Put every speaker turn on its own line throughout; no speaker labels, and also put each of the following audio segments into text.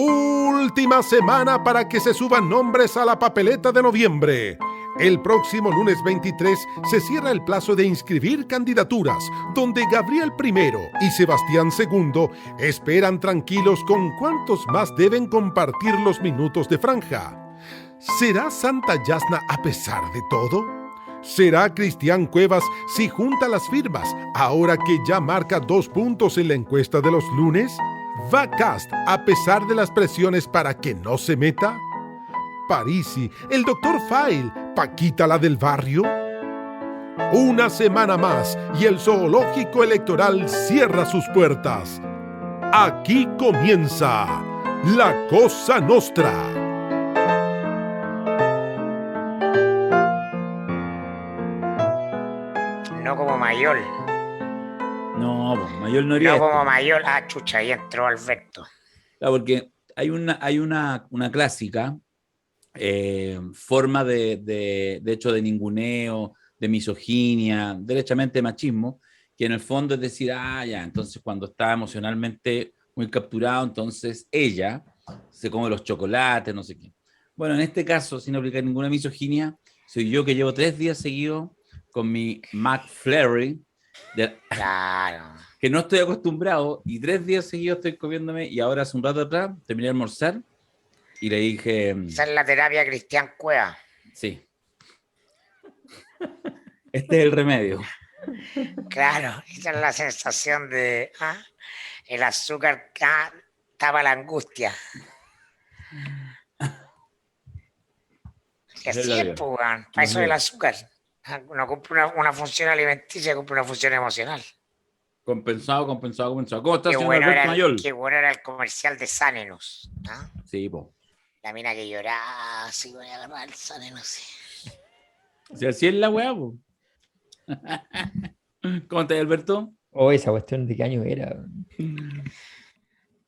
Última semana para que se suban nombres a la papeleta de noviembre. El próximo lunes 23 se cierra el plazo de inscribir candidaturas, donde Gabriel I y Sebastián II esperan tranquilos con cuántos más deben compartir los minutos de franja. ¿Será Santa Yasna a pesar de todo? ¿Será Cristian Cuevas si junta las firmas, ahora que ya marca 2 puntos en la encuesta de los lunes? ¿Va Cast a pesar de las presiones para que no se meta? Parisi, el Dr. File, Paquita la del barrio. Una semana más y el zoológico electoral cierra sus puertas. Aquí comienza La Cosa Nostra.
No como Mayol.
No, pues, Mayol no haría
No
esto.
como Mayol. Ah, chucha, ahí entró Alberto.
Claro, porque hay una clásica forma de hecho de ninguneo, de misoginia, derechamente machismo, que en el fondo es decir, ya, entonces cuando está emocionalmente muy capturado, entonces ella se come los chocolates, no sé qué. Bueno, en este caso, sin aplicar ninguna misoginia, soy yo que llevo 3 días seguidos con mi McFlurry,
Claro.
que no estoy acostumbrado, y 3 días seguidos estoy comiéndome, y ahora hace un rato atrás terminé de almorzar, y le dije...
Esa es la terapia Cristian Cueva.
Sí. Este es el remedio.
Claro, esa es la sensación de el azúcar tapa la angustia. Y así es, pues, para eso el azúcar. No cumple una función alimenticia, cumple una función emocional.
Compensado. ¿Cómo estás,
Qué
señor
bueno,
Alberto Mayol?
qué bueno era el comercial de Sanenus, ¿no?
Sí, po.
La mina que lloraba, así voy a agarrar el Sanenus.
Si así es la weá, po. ¿Cómo estás, Alberto?
Oh, esa cuestión de qué año era.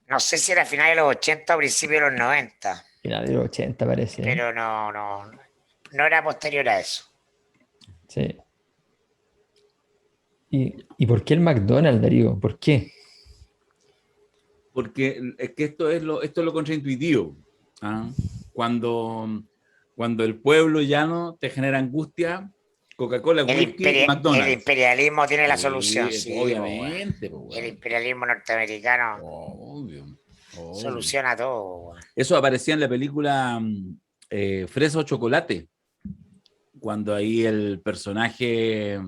No sé si era a finales de los 80 o principios de los 90,
Final de los 80 parece.
pero no era posterior a eso.
Sí. ¿Y por qué el McDonald's, Darío? ¿Por qué?
Porque es que esto es lo contraintuitivo. Cuando el pueblo llano te genera angustia, Coca-Cola, whisky, McDonald's.
El imperialismo tiene la
Sí,
solución, sí.
obviamente. Po,
El imperialismo norteamericano
obvio.
soluciona todo.
Eso aparecía en la película Fresa o Chocolate, cuando ahí el personaje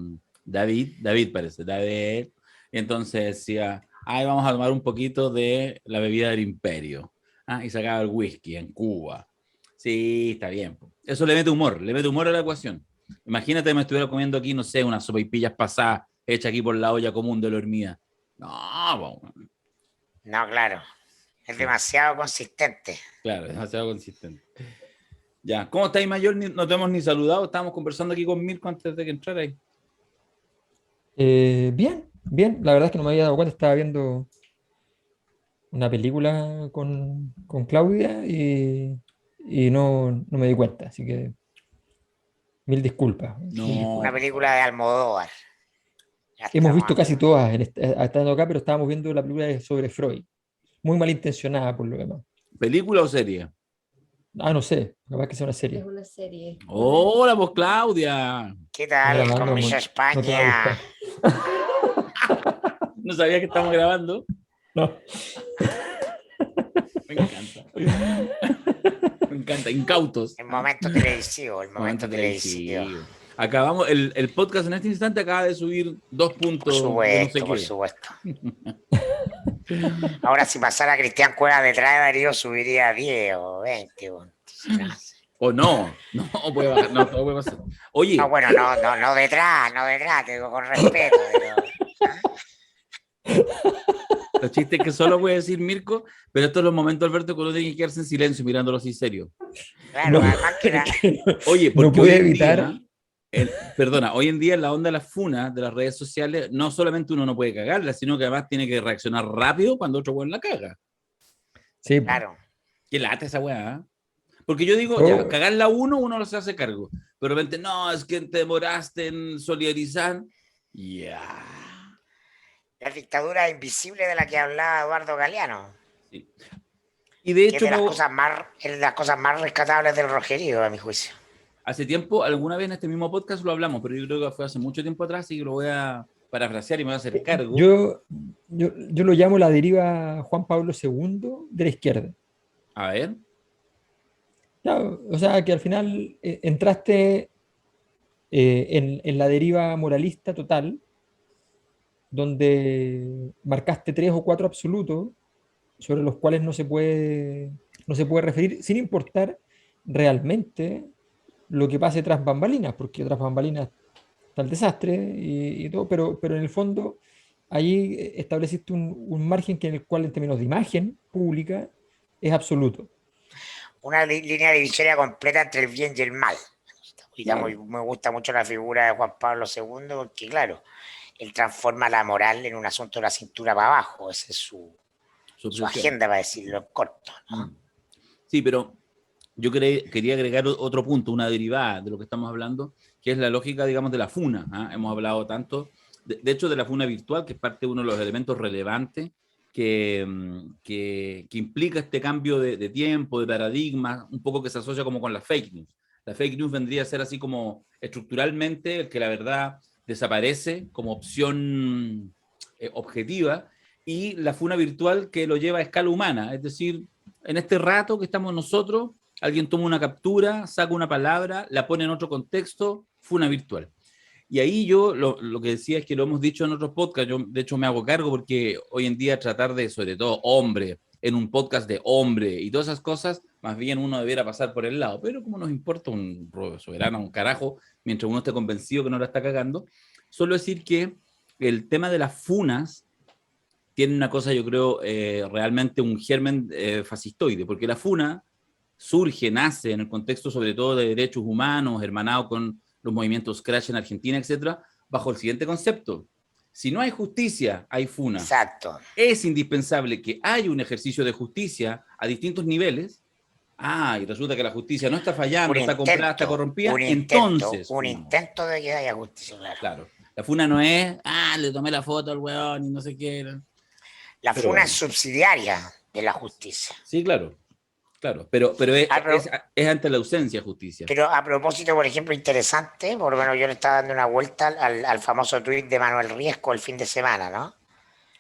David parece, David, entonces decía, vamos a tomar un poquito de la bebida del imperio, y sacaba el whisky en Cuba. Sí, está bien. Eso le mete humor a la ecuación. Imagínate que me estuviera comiendo aquí, no sé, unas sopaipillas pasadas, hechas aquí por la olla común de la hormiga. No,
claro. Es demasiado consistente.
Claro, demasiado consistente. Ya, ¿cómo estáis, Mayor? No te hemos ni saludado, estábamos conversando aquí con Mirko antes de que entrara ahí.
Bien. La verdad es que no me había dado cuenta, estaba viendo una película con Claudia y no me di cuenta, así que mil disculpas.
No.
Una película de Almodóvar.
Hemos visto casi todas estando acá, pero estábamos viendo la película sobre Freud. Muy malintencionada por lo demás.
¿Película o serie?
No sé, capaz que sea una serie.
Es una serie.
Hola, pues Claudia.
¿Qué tal con Miss España?
No sabía que estamos grabando.
No.
Me encanta, incautos.
El momento televisivo,
Acabamos, el podcast en este instante acaba de subir 2 puntos.
Por supuesto. Ahora, si pasara Cristian Cueva detrás de Darío, subiría 10 o 20.
O no puede bajar, no puede pasar. Oye.
No, bueno, no detrás, te digo con respeto.
Los chistes que solo puede decir Mirko, pero estos son los momentos, Alberto, que uno tiene que quedarse en silencio mirándolo así serio.
Claro,
No,
además que
Oye, porque
no puede evitar.
Hoy en día en la onda de las funas de las redes sociales, no solamente uno no puede cagarla, sino que además tiene que reaccionar rápido cuando otro weón la caga.
Sí,
claro.
Qué lata esa weá, Porque yo digo, ya, cagarla uno lo se hace cargo. Pero de repente, no, es que te demoraste en solidarizar. Ya.
La dictadura invisible de la que hablaba Eduardo Galeano.
Sí. Y de
que es
hecho,
de las cosas más rescatables del Rogerio, a mi juicio.
hace tiempo, alguna vez en este mismo podcast lo hablamos, pero yo creo que fue hace mucho tiempo atrás y lo voy a parafrasear y me voy a hacer cargo.
Yo lo llamo la deriva Juan Pablo II de la izquierda.
A ver,
Claro, o sea, que al final entraste en la deriva moralista total, donde marcaste tres o cuatro absolutos sobre los cuales no se puede referir sin importar realmente lo que pase tras bambalinas, porque tras bambalinas está el desastre y todo, pero en el fondo ahí estableciste un margen que en el cual en términos de imagen pública es absoluto.
Una línea divisoria completa entre el bien y el mal. Y
Claro.
me gusta mucho la figura de Juan Pablo II porque, claro, él transforma la moral en un asunto de la cintura para abajo. Esa es
su
su
obsesión.
agenda, para decirlo en corto, ¿no?
Sí, pero yo quería agregar otro punto, una derivada de lo que estamos hablando, que es la lógica, digamos, de la funa. ¿Ah? Hemos hablado tanto, de hecho, de la funa virtual, que es parte de uno de los elementos relevantes que implica este cambio de tiempo, de paradigma, un poco que se asocia como con la fake news. La fake news vendría a ser así como estructuralmente el que la verdad desaparece como opción objetiva, y la funa virtual que lo lleva a escala humana, es decir, en este rato que estamos nosotros, alguien toma una captura, saca una palabra, la pone en otro contexto, funa virtual. Y ahí yo lo que decía es que lo hemos dicho en otros podcasts, yo de hecho me hago cargo porque hoy en día tratar de, sobre todo, hombre, en un podcast de hombre y todas esas cosas, más bien uno debiera pasar por el lado. Pero como nos importa un soberano, un carajo, mientras uno esté convencido que no la está cagando, solo decir que el tema de las funas tiene una cosa, yo creo, realmente un germen fascistoide, porque la funa surge, nace en el contexto sobre todo de derechos humanos, hermanado con los movimientos Crash en Argentina, etcétera, bajo el siguiente concepto. Si no hay justicia, hay funa.
Exacto.
Es indispensable que haya un ejercicio de justicia a distintos niveles. Y resulta que la justicia no está fallando, está comprada, está corrompida, entonces
Un
funa.
intento de que haya justicia, claro.
Claro. La funa no es, le tomé la foto al weón y no sé qué.
La
Pero
funa
bueno.
es subsidiaria de la justicia.
Sí, claro. Claro, pero
pero,
es ante la ausencia de justicia.
Pero a propósito, por ejemplo, interesante, por lo menos yo le estaba dando una vuelta al famoso tuit de Manuel Riesco el fin de semana, ¿no?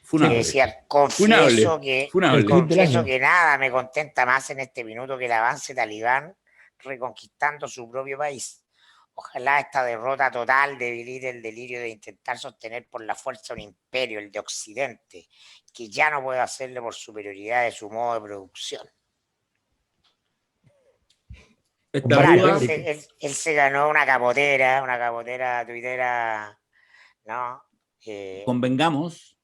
Funable.
Que decía,
Funable.
El tuit del
confieso
año.
que nada me contenta más en este minuto que el avance talibán reconquistando su propio país. Ojalá esta derrota total debilite el delirio de intentar sostener por la fuerza un imperio, el de Occidente, que ya no puede hacerle por superioridad de su modo de producción. Claro, él se ganó una capotera tuitera, ¿no?
Convengamos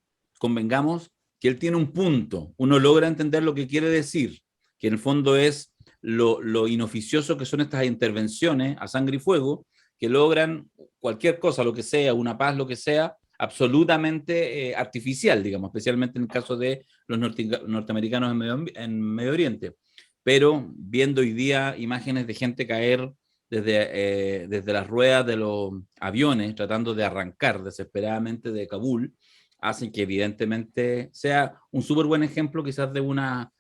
que él tiene un punto. Uno logra entender lo que quiere decir, que en el fondo es lo inoficioso que son estas intervenciones a sangre y fuego, que logran cualquier cosa, lo que sea, una paz, lo que sea, absolutamente artificial, digamos, especialmente en el caso de los norteamericanos en Medio Oriente. Pero viendo hoy día imágenes de gente caer desde las ruedas de los aviones, tratando de arrancar desesperadamente de Kabul, hacen que evidentemente sea un súper buen ejemplo quizás de una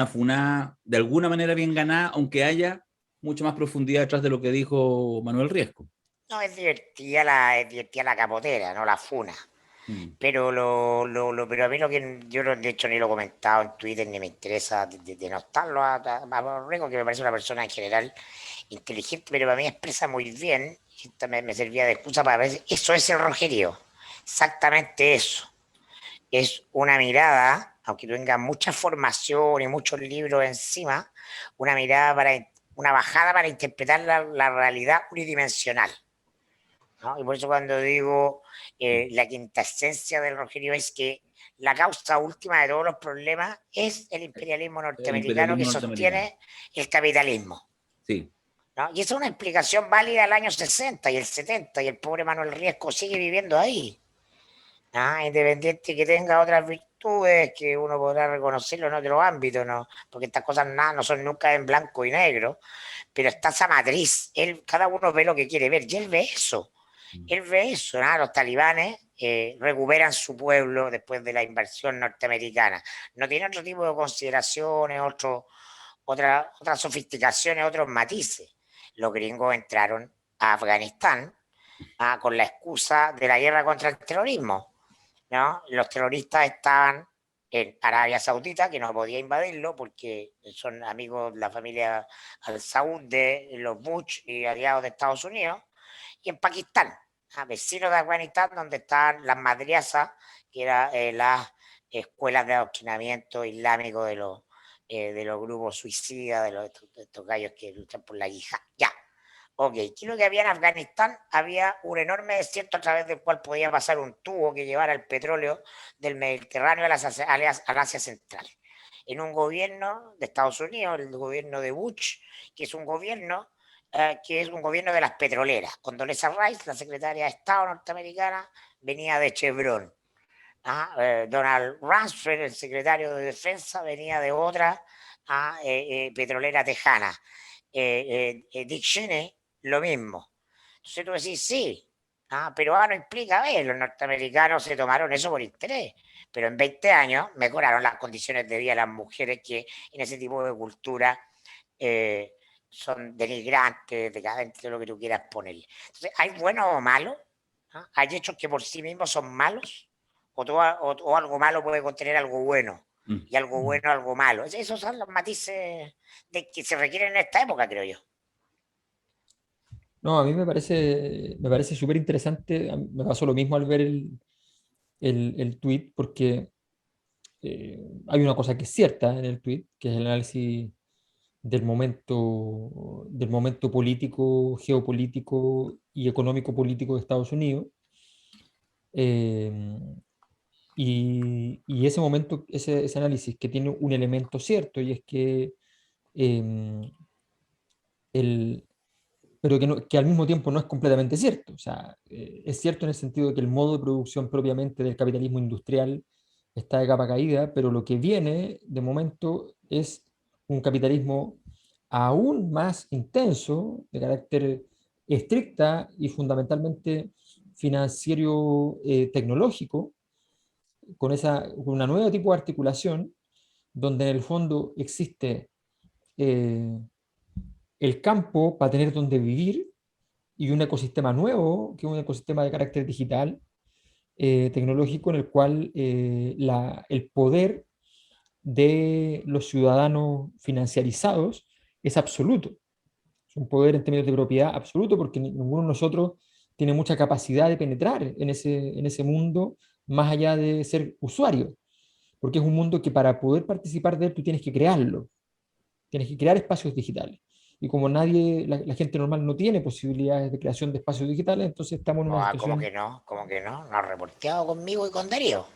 funada de alguna manera bien ganada, aunque haya mucha más profundidad detrás de lo que dijo Manuel Riesco.
No, es divertida la capotera, no la funa. Pero pero a mí lo que yo de hecho ni lo he comentado en Twitter ni me interesa denostarlo a Riesco, que me parece una persona en general inteligente, pero para mí expresa muy bien, y esto me servía de excusa para ver, eso es el Rogerio, exactamente eso. Es una mirada, aunque tenga mucha formación y muchos libros encima, una bajada para interpretar la realidad unidimensional, ¿no? Y por eso cuando digo la quinta esencia del Rogerio es que la causa última de todos los problemas es el imperialismo norteamericano que sostiene el capitalismo.
Sí.
¿No? Y esa es una explicación válida del año 60 y el 70, y el pobre Manuel Riesco sigue viviendo ahí. Independiente que tenga otras virtudes que uno podrá reconocerlo en otros ámbitos, ¿no? Porque estas cosas no son nunca en blanco y negro, pero está esa matriz, cada uno ve lo que quiere ver, y él ve eso, ¿no? Los talibanes recuperan su pueblo después de la invasión norteamericana. No tiene otro tipo de consideraciones, otras sofisticaciones, otros matices. Los gringos entraron a Afganistán con la excusa de la guerra contra el terrorismo, ¿no? Los terroristas estaban en Arabia Saudita, que no podía invadirlo porque son amigos de la familia al-Saud de los Bush y aliados de Estados Unidos, y en Pakistán, vecinos de Afganistán, donde estaban las madriasas, que eran las escuelas de adoctrinamiento islámico de los grupos suicidas, de estos gallos que luchan por la yihad. Ya. Ok, ¿qué es lo que había en Afganistán? Había un enorme desierto a través del cual podía pasar un tubo que llevara el petróleo del Mediterráneo al Asia Central. En un gobierno de Estados Unidos, el gobierno de Bush, que es un gobierno de las petroleras. Condoleezza Rice, la secretaria de Estado norteamericana, venía de Chevron. Donald Rumsfeld, el secretario de Defensa, venía de otra petrolera tejana. Dick Cheney, lo mismo. Entonces tú decís, sí, pero no implica, los norteamericanos se tomaron eso por interés, pero en 20 años mejoraron las condiciones de vida de las mujeres que en ese tipo de cultura son denigrantes, decadentes, lo que tú quieras ponerle. Entonces, ¿hay bueno o malo? ¿Hay hechos que por sí mismos son malos? ¿O algo malo puede contener algo bueno? Y algo bueno, algo malo. Esos son los matices que se requieren en esta época, creo yo.
No, a mí me parece súper interesante. Me pasó lo mismo al ver el tweet, porque hay una cosa que es cierta en el tweet, que es el análisis del momento político, geopolítico y económico político de Estados Unidos. Eh, y ese momento, ese análisis que tiene un elemento cierto, y es que eh, el, pero que al mismo tiempo no es completamente cierto. O sea, es cierto en el sentido de que el modo de producción propiamente del capitalismo industrial está de capa caída, pero lo que viene de momento es un capitalismo aún más intenso, de carácter estricta y fundamentalmente financiero tecnológico, con una nueva tipo de articulación, donde en el fondo existe eh, el campo para tener donde vivir y un ecosistema nuevo, que es un ecosistema de carácter digital, tecnológico, en el cual el poder de los ciudadanos financiarizados es absoluto. Es un poder en términos de propiedad absoluto, porque ninguno de nosotros tiene mucha capacidad de penetrar en ese mundo más allá de ser usuario, porque es un mundo que para poder participar de él tú tienes que crearlo, tienes que crear espacios digitales. Y como la gente normal no tiene posibilidades de creación de espacios digitales, entonces estamos en una
¿Cómo
situación...
que no? ¿Cómo que no? No has reporteado conmigo y con Darío.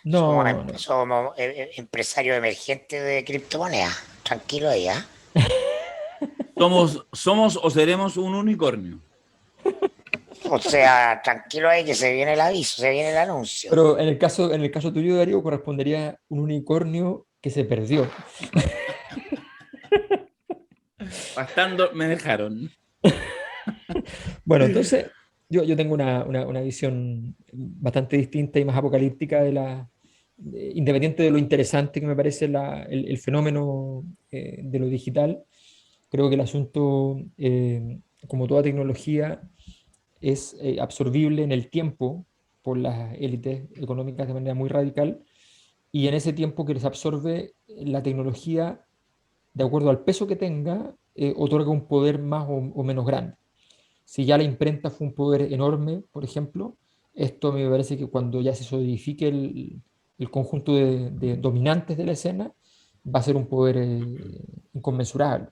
Somos,
No, no.
somos empresarios emergentes de criptomonedas. Tranquilo ahí, ¿ah?
Somos o seremos un unicornio.
O sea, tranquilo ahí que se viene el aviso, se viene el anuncio.
Pero en el caso tuyo, Darío, correspondería un unicornio que se perdió.
Bastando me dejaron.
Bueno, entonces yo tengo una visión bastante distinta y más apocalíptica independiente de lo interesante que me parece el fenómeno de lo digital. Creo que el asunto, como toda tecnología, es absorbible en el tiempo por las élites económicas de manera muy radical, y en ese tiempo que les absorbe la tecnología, de acuerdo al peso que tenga, otorga un poder más o menos grande. Si ya la imprenta fue un poder enorme, por ejemplo, esto me parece que cuando ya se solidifique el conjunto de dominantes de la escena, va a ser un poder inconmensurable.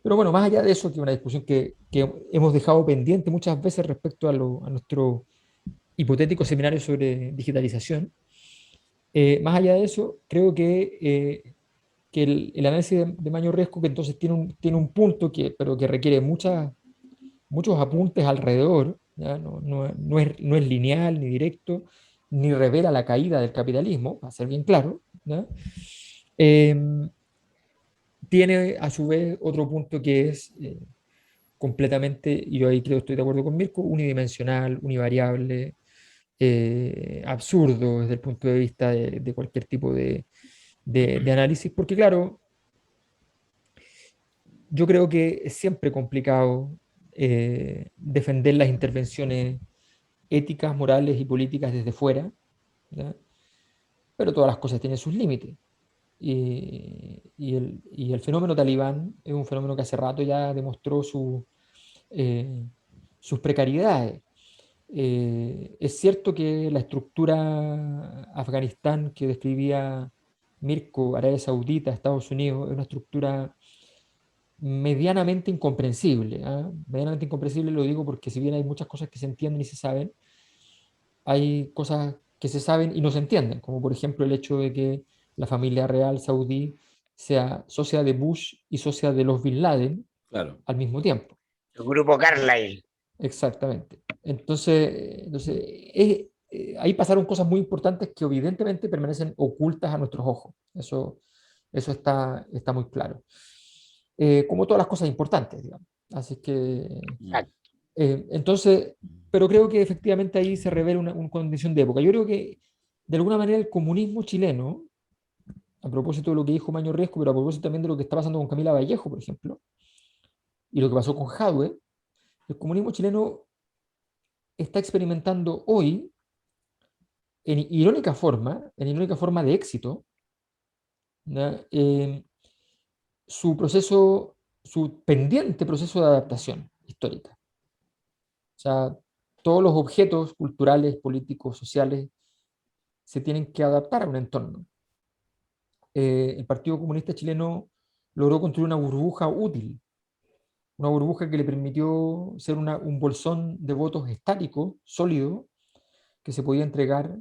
Pero bueno, más allá de eso, que es una discusión que hemos dejado pendiente muchas veces respecto a nuestro hipotético seminario sobre digitalización, más allá de eso, creo que el análisis de Maño Riesco, que entonces tiene un punto pero que requiere muchos apuntes alrededor, ¿ya? No es lineal ni directo, ni revela la caída del capitalismo, para ser bien claro, ¿ya? Tiene a su vez otro punto que es completamente, y yo ahí creo estoy de acuerdo con Mirko, unidimensional, univariable, absurdo desde el punto de vista de cualquier tipo de análisis, porque claro, yo creo que es siempre complicado defender las intervenciones éticas, morales y políticas desde fuera, ¿ya? Pero todas las cosas tienen sus límites. Y el fenómeno talibán es un fenómeno que hace rato ya demostró eh, sus precariedades. Es cierto que la estructura Afganistán que describía Mirko, Arabia Saudita, Estados Unidos, es una estructura medianamente incomprensible. ¿Ah? Medianamente incomprensible lo digo porque si bien hay muchas cosas que se entienden y se saben, hay cosas que se saben y no se entienden, como por ejemplo el hecho de que la familia real saudí sea socia de Bush y socia de los Bin Laden
Claro.
al mismo tiempo.
El grupo Carlyle.
Exactamente. Entonces ahí pasaron cosas muy importantes que evidentemente permanecen ocultas a nuestros ojos. Eso está muy claro. Como todas las cosas importantes, digamos. Así que,
Mm.
entonces, pero creo que efectivamente ahí se revela una condición de época. Yo creo que, de alguna manera, el comunismo chileno, a propósito de lo que dijo Maño Riesco, pero a propósito también de lo que está pasando con Camila Vallejo, por ejemplo, y lo que pasó con Jadwe, el comunismo chileno está experimentando hoy, en irónica forma de éxito, ¿ya? Su pendiente proceso de adaptación histórica. O sea, todos los objetos culturales, políticos, sociales, se tienen que adaptar a un entorno. El Partido Comunista Chileno logró construir una burbuja útil, una burbuja que le permitió ser un bolsón de votos estático, sólido, que se podía entregar,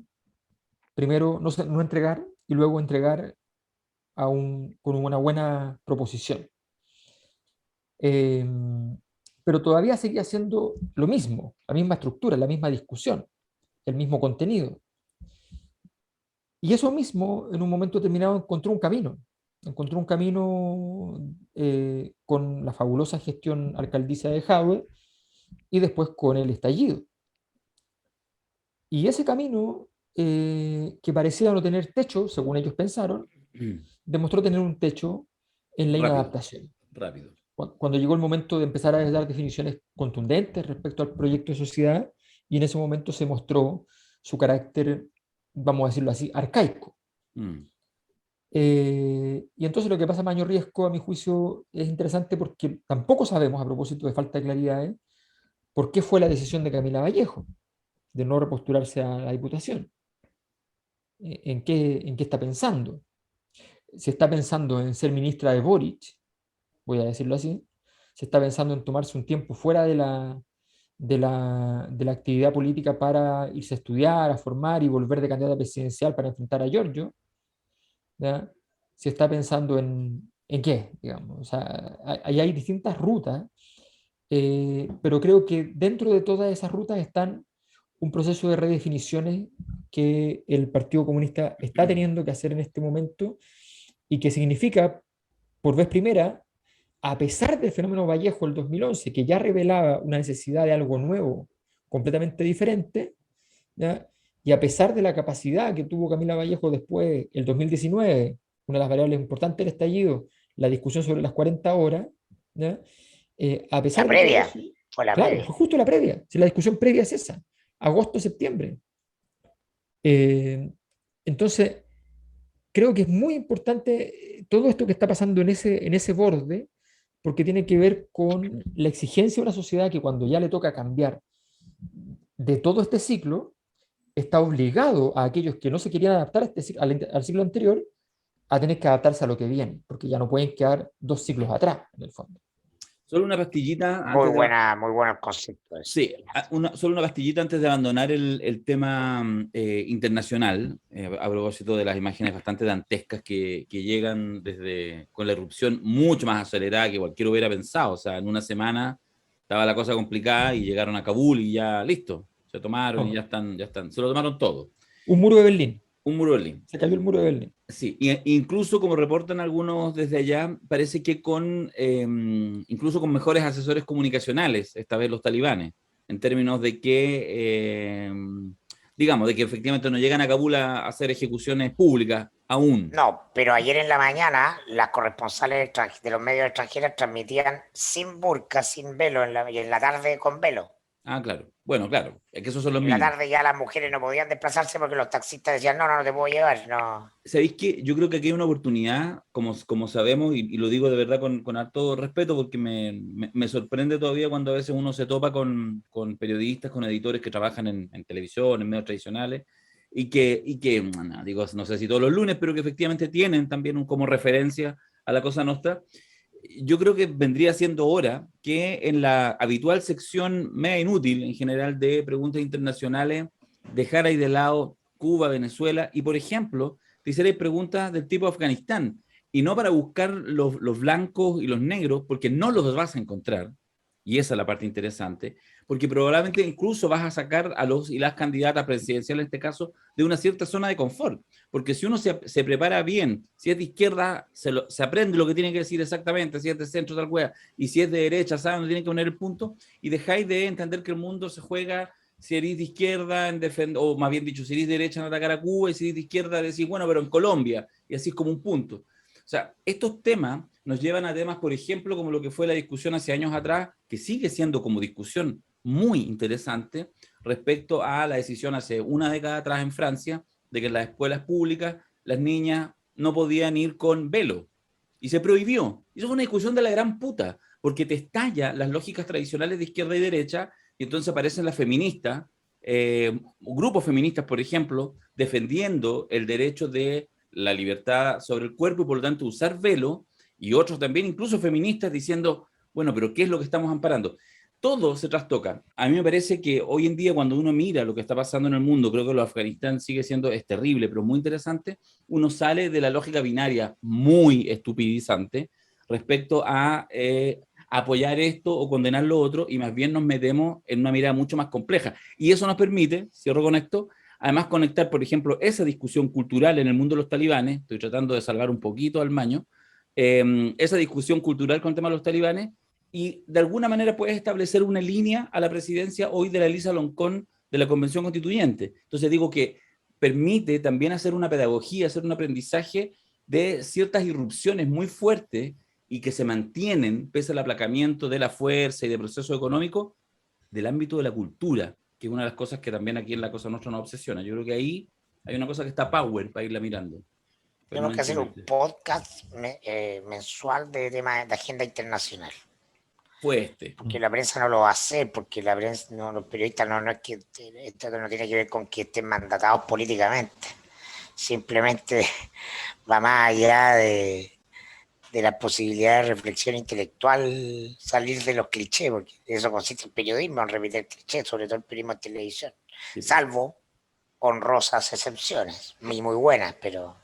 primero no entregar y luego entregar con una buena proposición. Eh, pero todavía seguía siendo lo mismo, la misma estructura, la misma discusión, el mismo contenido. Y eso mismo, en un momento determinado, encontró un camino con la fabulosa gestión alcaldiza de Jadwe y después con el estallido. Y ese camino, que parecía no tener techo, según ellos pensaron, demostró tener un techo en la
Rápido,
inadaptación.
rápido.
Cuando llegó el momento de empezar a dar definiciones contundentes respecto al proyecto de sociedad, y en ese momento se mostró su carácter, vamos a decirlo así, arcaico.
Mm.
Y entonces lo que pasa a Maño Riesco, a mi juicio, es interesante porque tampoco sabemos, a propósito de falta de claridad, por qué fue la decisión de Camila Vallejo de no repostularse a la Diputación. ¿En qué está pensando? Si está pensando en ser ministra de Boric, voy a decirlo así, si está pensando en tomarse un tiempo fuera de la actividad política para irse a estudiar, a formar y volver de candidata presidencial para enfrentar a Giorgio, ¿ya? Si está pensando en qué, digamos. O sea, ahí hay distintas rutas, pero creo que dentro de todas esas rutas están un proceso de redefiniciones que el Partido Comunista está teniendo que hacer en este momento y que significa, por vez primera, a pesar del fenómeno Vallejo del 2011, que ya revelaba una necesidad de algo nuevo, completamente diferente, ¿ya? Y a pesar de la capacidad que tuvo Camila Vallejo después, el 2019, una de las variables importantes del estallido, la discusión sobre las 40 horas, ¿ya? A pesar
La
de todo
previa.
eso,
Fue la
claro,
previa.
fue justo la previa, si la discusión previa es esa, agosto-septiembre. Entonces, creo que es muy importante todo esto que está pasando en ese borde, porque tiene que ver con la exigencia de una sociedad que cuando ya le toca cambiar de todo este ciclo, está obligado a aquellos que no se querían adaptar al ciclo anterior a tener que adaptarse a lo que viene, porque ya no pueden quedar dos ciclos atrás, en el fondo.
Solo una pastillita
Muy
antes de...
buena, muy buenos conceptos.
Sí, solo una pastillita antes de abandonar el tema internacional, a propósito de las imágenes bastante dantescas que llegan con la erupción mucho más acelerada que cualquiera hubiera pensado. O sea, en una semana estaba la cosa complicada y llegaron a Kabul y ya listo, se tomaron y
Oh,
ya están, se lo tomaron todo.
un muro de Berlín,
Un muro de Berlín.
se cayó el muro de Berlín.
Sí, incluso como reportan algunos desde allá, parece que incluso con mejores asesores comunicacionales, esta vez los talibanes, en términos de que digamos, de que efectivamente no llegan a Kabul a hacer ejecuciones públicas aún.
No, pero ayer en la mañana las corresponsales de los medios extranjeros transmitían sin burka, sin velo, y en la tarde con velo.
Ah, claro. Bueno, claro, es que esos son los
En la
mínimos.
tarde ya las mujeres no podían desplazarse porque los taxistas decían, no, no, no te puedo llevar, no.
¿Sabéis qué? Yo creo que aquí hay una oportunidad, como sabemos, y lo digo de verdad con harto respeto, porque me sorprende todavía cuando a veces uno se topa con periodistas, con editores que trabajan en televisión, en medios tradicionales, no, digo, no sé si todos los lunes, pero que efectivamente tienen también como referencia a la Cosa Nostra. Yo creo que vendría siendo hora que en la habitual sección media inútil, en general, de preguntas internacionales, dejara ahí de lado Cuba, Venezuela, y por ejemplo, te hicierais preguntas del tipo Afganistán, y no para buscar los blancos y los negros, porque no los vas a encontrar, y esa es la parte interesante, porque probablemente incluso vas a sacar a los y las candidatas presidenciales, en este caso, de una cierta zona de confort, porque si uno se prepara bien, si es de izquierda, se aprende lo que tiene que decir exactamente, si es de centro, tal wea, y si es de derecha, sabe dónde tiene que poner el punto, y dejáis de entender que el mundo se juega si eres de izquierda, o más bien dicho, si eres de derecha en atacar a Cuba, y si eres de izquierda, decir, bueno, pero en Colombia, y así es como un punto. O sea, estos temas nos llevan a temas, por ejemplo, como lo que fue la discusión hace años atrás, que sigue siendo como discusión muy interesante respecto a la decisión hace una década atrás en Francia de que en las escuelas públicas las niñas no podían ir con velo. Y se prohibió. Y eso fue una discusión de la gran puta, porque te estalla las lógicas tradicionales de izquierda y derecha, y entonces aparecen las feministas, grupos feministas, por ejemplo, defendiendo el derecho de la libertad sobre el cuerpo y por lo tanto usar velo, y otros también, incluso feministas, diciendo, bueno, pero ¿qué es lo que estamos amparando? Todo se trastoca. A mí me parece que hoy en día cuando uno mira lo que está pasando en el mundo, creo que lo de Afganistán sigue siendo, es terrible, pero muy interesante, uno sale de la lógica binaria muy estupidizante respecto a apoyar esto o condenar lo otro, y más bien nos metemos en una mirada mucho más compleja. Y eso nos permite, cierro con esto, además conectar, por ejemplo, esa discusión cultural en el mundo de los talibanes, estoy tratando de salvar un poquito al maño, esa discusión cultural con el tema de los talibanes, y de alguna manera puedes establecer una línea a la presidencia hoy de la Elisa Loncón de la Convención Constituyente. Entonces digo que permite también hacer una pedagogía, hacer un aprendizaje de ciertas irrupciones muy fuertes y que se mantienen pese al aplacamiento de la fuerza y de proceso económico del ámbito de la cultura, que es una de las cosas que también aquí en La Cosa Nostra nos obsesiona. Yo creo que ahí hay una cosa que está power para irla mirando.
Tenemos que hacer un podcast mensual de temas de agenda internacional.
Fue
Porque la prensa no lo va a hacer, porque la prensa, no, los periodistas no es que esto no tiene que ver con que estén mandatados políticamente. Simplemente va más allá de la posibilidad de reflexión intelectual, salir de los clichés, porque eso consiste en periodismo, en repetir clichés, sobre todo el periodismo en televisión. Sí. Salvo honrosas excepciones, muy buenas, pero...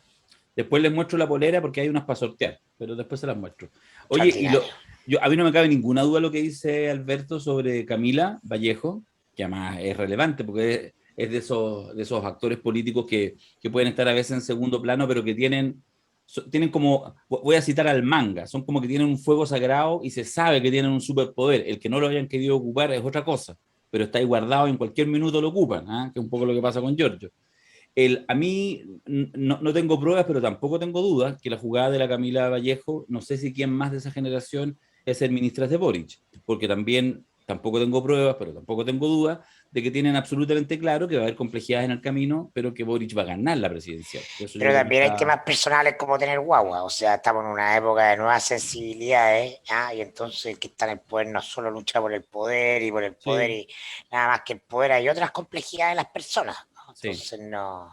Después les muestro la polera porque hay unas para sortear, pero después se las muestro. Oye, a mí no me cabe ninguna duda lo que dice Alberto sobre Camila Vallejo, que además es relevante porque es de esos actores políticos que pueden estar a veces en segundo plano, pero que tienen como, voy a citar al manga, son como que tienen un fuego sagrado y se sabe que tienen un superpoder. El que no lo hayan querido ocupar es otra cosa, pero está ahí guardado, en cualquier minuto lo ocupan, ¿eh? Que es un poco lo que pasa con Giorgio. A mí no tengo pruebas, pero tampoco tengo dudas que la jugada de la Camila Vallejo, no sé si quién más de esa generación es ser ministra de Boric, porque tampoco tengo pruebas, pero tampoco tengo dudas de que tienen absolutamente claro que va a haber complejidades en el camino, pero que Boric va a ganar la presidencia.
Pero también hay temas personales como tener guagua, o sea, estamos en una época de nuevas sensibilidades, y entonces el que está en el poder no solo lucha por el poder y por el poder, y nada más que el poder, hay otras complejidades en las personas, ¿no? Entonces no...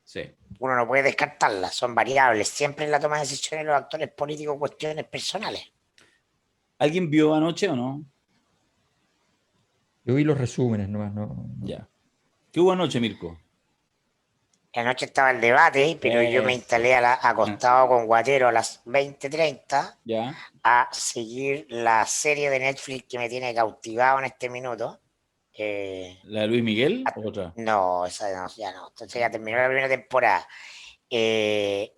Sí.
Uno no puede descartarlas, son variables. Siempre en la toma de decisiones los actores políticos cuestiones personales.
¿Alguien vio anoche o no?
Yo vi los resúmenes nomás, no.
Ya. ¿Qué hubo anoche, Mirko?
Anoche estaba el debate, pero yo me instalé acostado con Guatero a las 20:30 a seguir la serie de Netflix que me tiene cautivado en este minuto.
¿La de Luis Miguel o otra?
No, esa no, ya no. Entonces ya terminó la primera temporada. El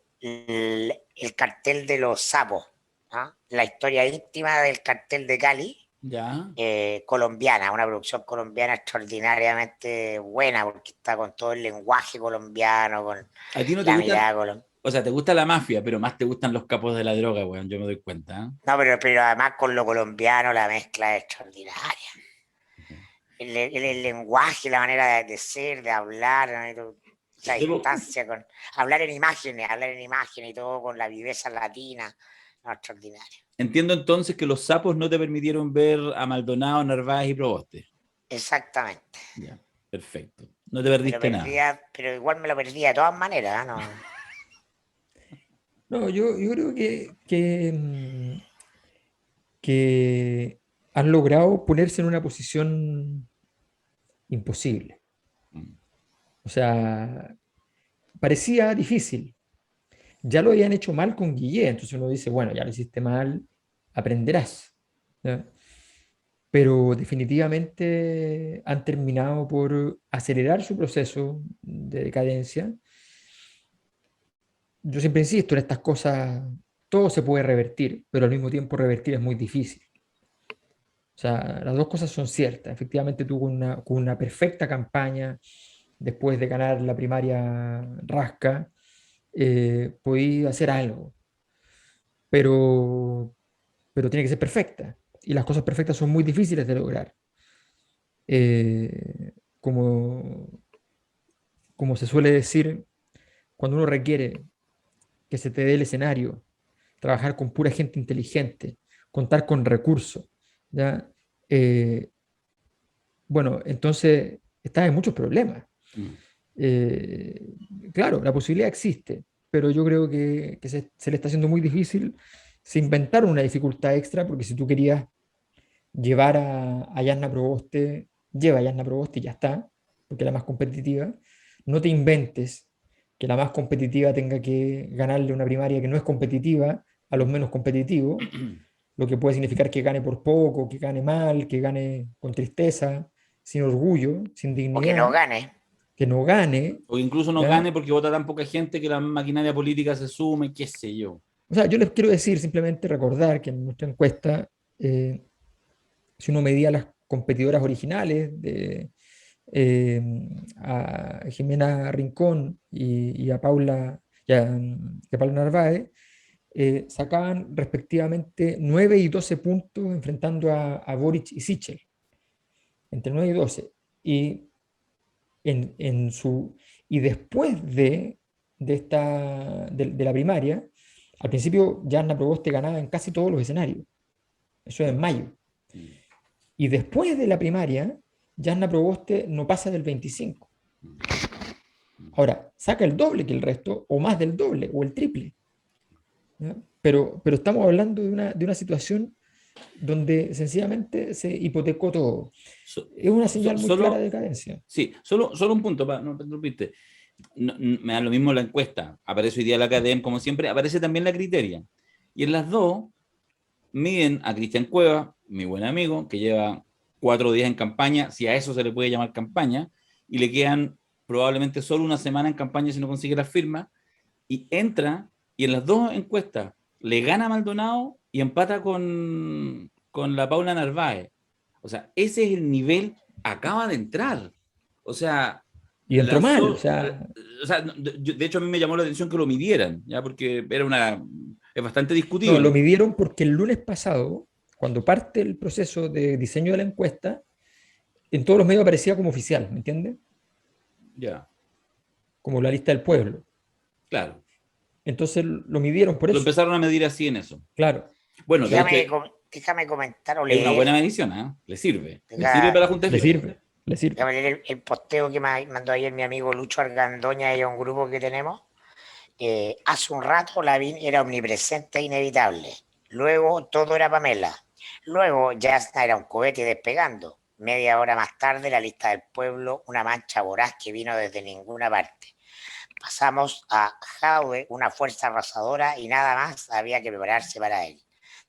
cartel de los sapos, ¿no? La historia íntima del cartel de Cali,
Ya.
Colombiana, una producción colombiana extraordinariamente buena, porque está con todo el lenguaje colombiano, con
A ti no te
la
gustan,
mirada colombiana.
o sea, te gusta la mafia, pero más te gustan los capos de la droga, weón, yo me doy cuenta.
No, pero además con lo colombiano la mezcla es extraordinaria. El lenguaje, la manera de ser, de hablar, ¿no? Esa distancia con hablar en imágenes y todo con la viveza latina, no, extraordinario.
Entiendo entonces que los sapos no te permitieron ver a Maldonado, Narváez y Proboste.
Exactamente.
Ya, perfecto. No te perdiste nada.
Pero igual me lo perdía de todas maneras, ¿no?
No, yo creo que han logrado ponerse en una posición imposible.
Mm.
O sea, parecía difícil. Ya lo habían hecho mal con Guillé, entonces uno dice, bueno, ya lo hiciste mal, aprenderás. ¿Ya? Pero definitivamente han terminado por acelerar su proceso de decadencia. Yo siempre insisto en estas cosas, todo se puede revertir, pero al mismo tiempo revertir es muy difícil. O sea, las dos cosas son ciertas. Efectivamente, tú con una perfecta campaña, después de ganar la primaria rasca, podí hacer algo, pero, pero tiene que ser perfecta. Y las cosas perfectas son muy difíciles de lograr. Eh, como, como se suele decir, cuando uno requiere que se te dé el escenario, trabajar con pura gente inteligente, contar con recursos, ¿ya? Eh, bueno, entonces estás en muchos problemas.
Mm.
Eh, claro, la posibilidad existe, pero yo creo que se le está haciendo muy difícil. Se inventaron una dificultad extra porque si tú querías llevar a Yasna Proboste, lleva a Yasna Proboste y ya está, porque es la más competitiva. No te inventes que la más competitiva tenga que ganarle una primaria que no es competitiva a los menos competitivos, lo que puede significar que gane por poco, que gane mal, que gane con tristeza, sin orgullo, sin
O que no
dignidad,
gane.
que no gane.
O incluso no
¿Ya?
gane porque vota tan poca gente que la maquinaria política se sume, qué sé yo.
O sea, yo les quiero decir, simplemente recordar que en nuestra encuesta, si uno medía las competidoras originales eh, a Jimena Rincón y a Paula Narváez, sacaban respectivamente 9 y 12 puntos enfrentando a Boric y Sichel, entre 9 y 12. Y, en su, y después de la primaria, al principio Jana Proboste ganaba en casi todos los escenarios. Eso es en mayo.
Mm.
Y después de la primaria, Jana Proboste no pasa del 25. Ahora, saca el doble que el resto, o más del doble, o el triple. ¿Ya? Pero estamos hablando de una situación donde sencillamente se hipotecó todo.
So-
Es una señal muy clara de
solo,
decadencia.
sí, solo un punto, no te interrumpiste. Me da lo mismo la encuesta. Aparece hoy día la Academ, como siempre, aparece también la Criteria. Y en las dos miden a Cristian Cueva, mi buen amigo, que lleva 4 días en campaña, si a eso se le puede llamar campaña, y le quedan probablemente solo una semana en campaña si no consigue las firmas, y entra, y en las dos encuestas le gana a Maldonado y empata con la Paula Narváez. O sea, ese es el nivel, acaba de entrar. O sea,
Y entró mal, o
lanzó,
sea,
o sea, de hecho a mí me llamó la atención que lo midieran, ¿ya? Porque es bastante
no, lo
discutible.
midieron porque el lunes pasado, cuando parte el proceso de diseño de la encuesta, en todos los medios aparecía como oficial, ¿me entiendes?
Ya,
Como la lista del pueblo.
claro.
Entonces lo midieron por
Lo
eso,
empezaron a medir así en eso.
claro.
Bueno, de hecho,
Déjame comentar o
es una buena
leer.
medición, ¿eh? Le sirve. Le sirve
Deja-
para la Junta de
Le
Firmas.
sirve, le sirve.
Déjame leer el posteo que me mandó ayer mi amigo Lucho Argandoña y a un grupo que tenemos. Hace un rato Lavín era omnipresente e inevitable. Luego todo era Pamela. Luego Jasna era un cohete despegando. Media hora más tarde la lista del pueblo, una mancha voraz que vino desde ninguna parte. Pasamos a Jaude, una fuerza arrasadora y nada más había que prepararse para él.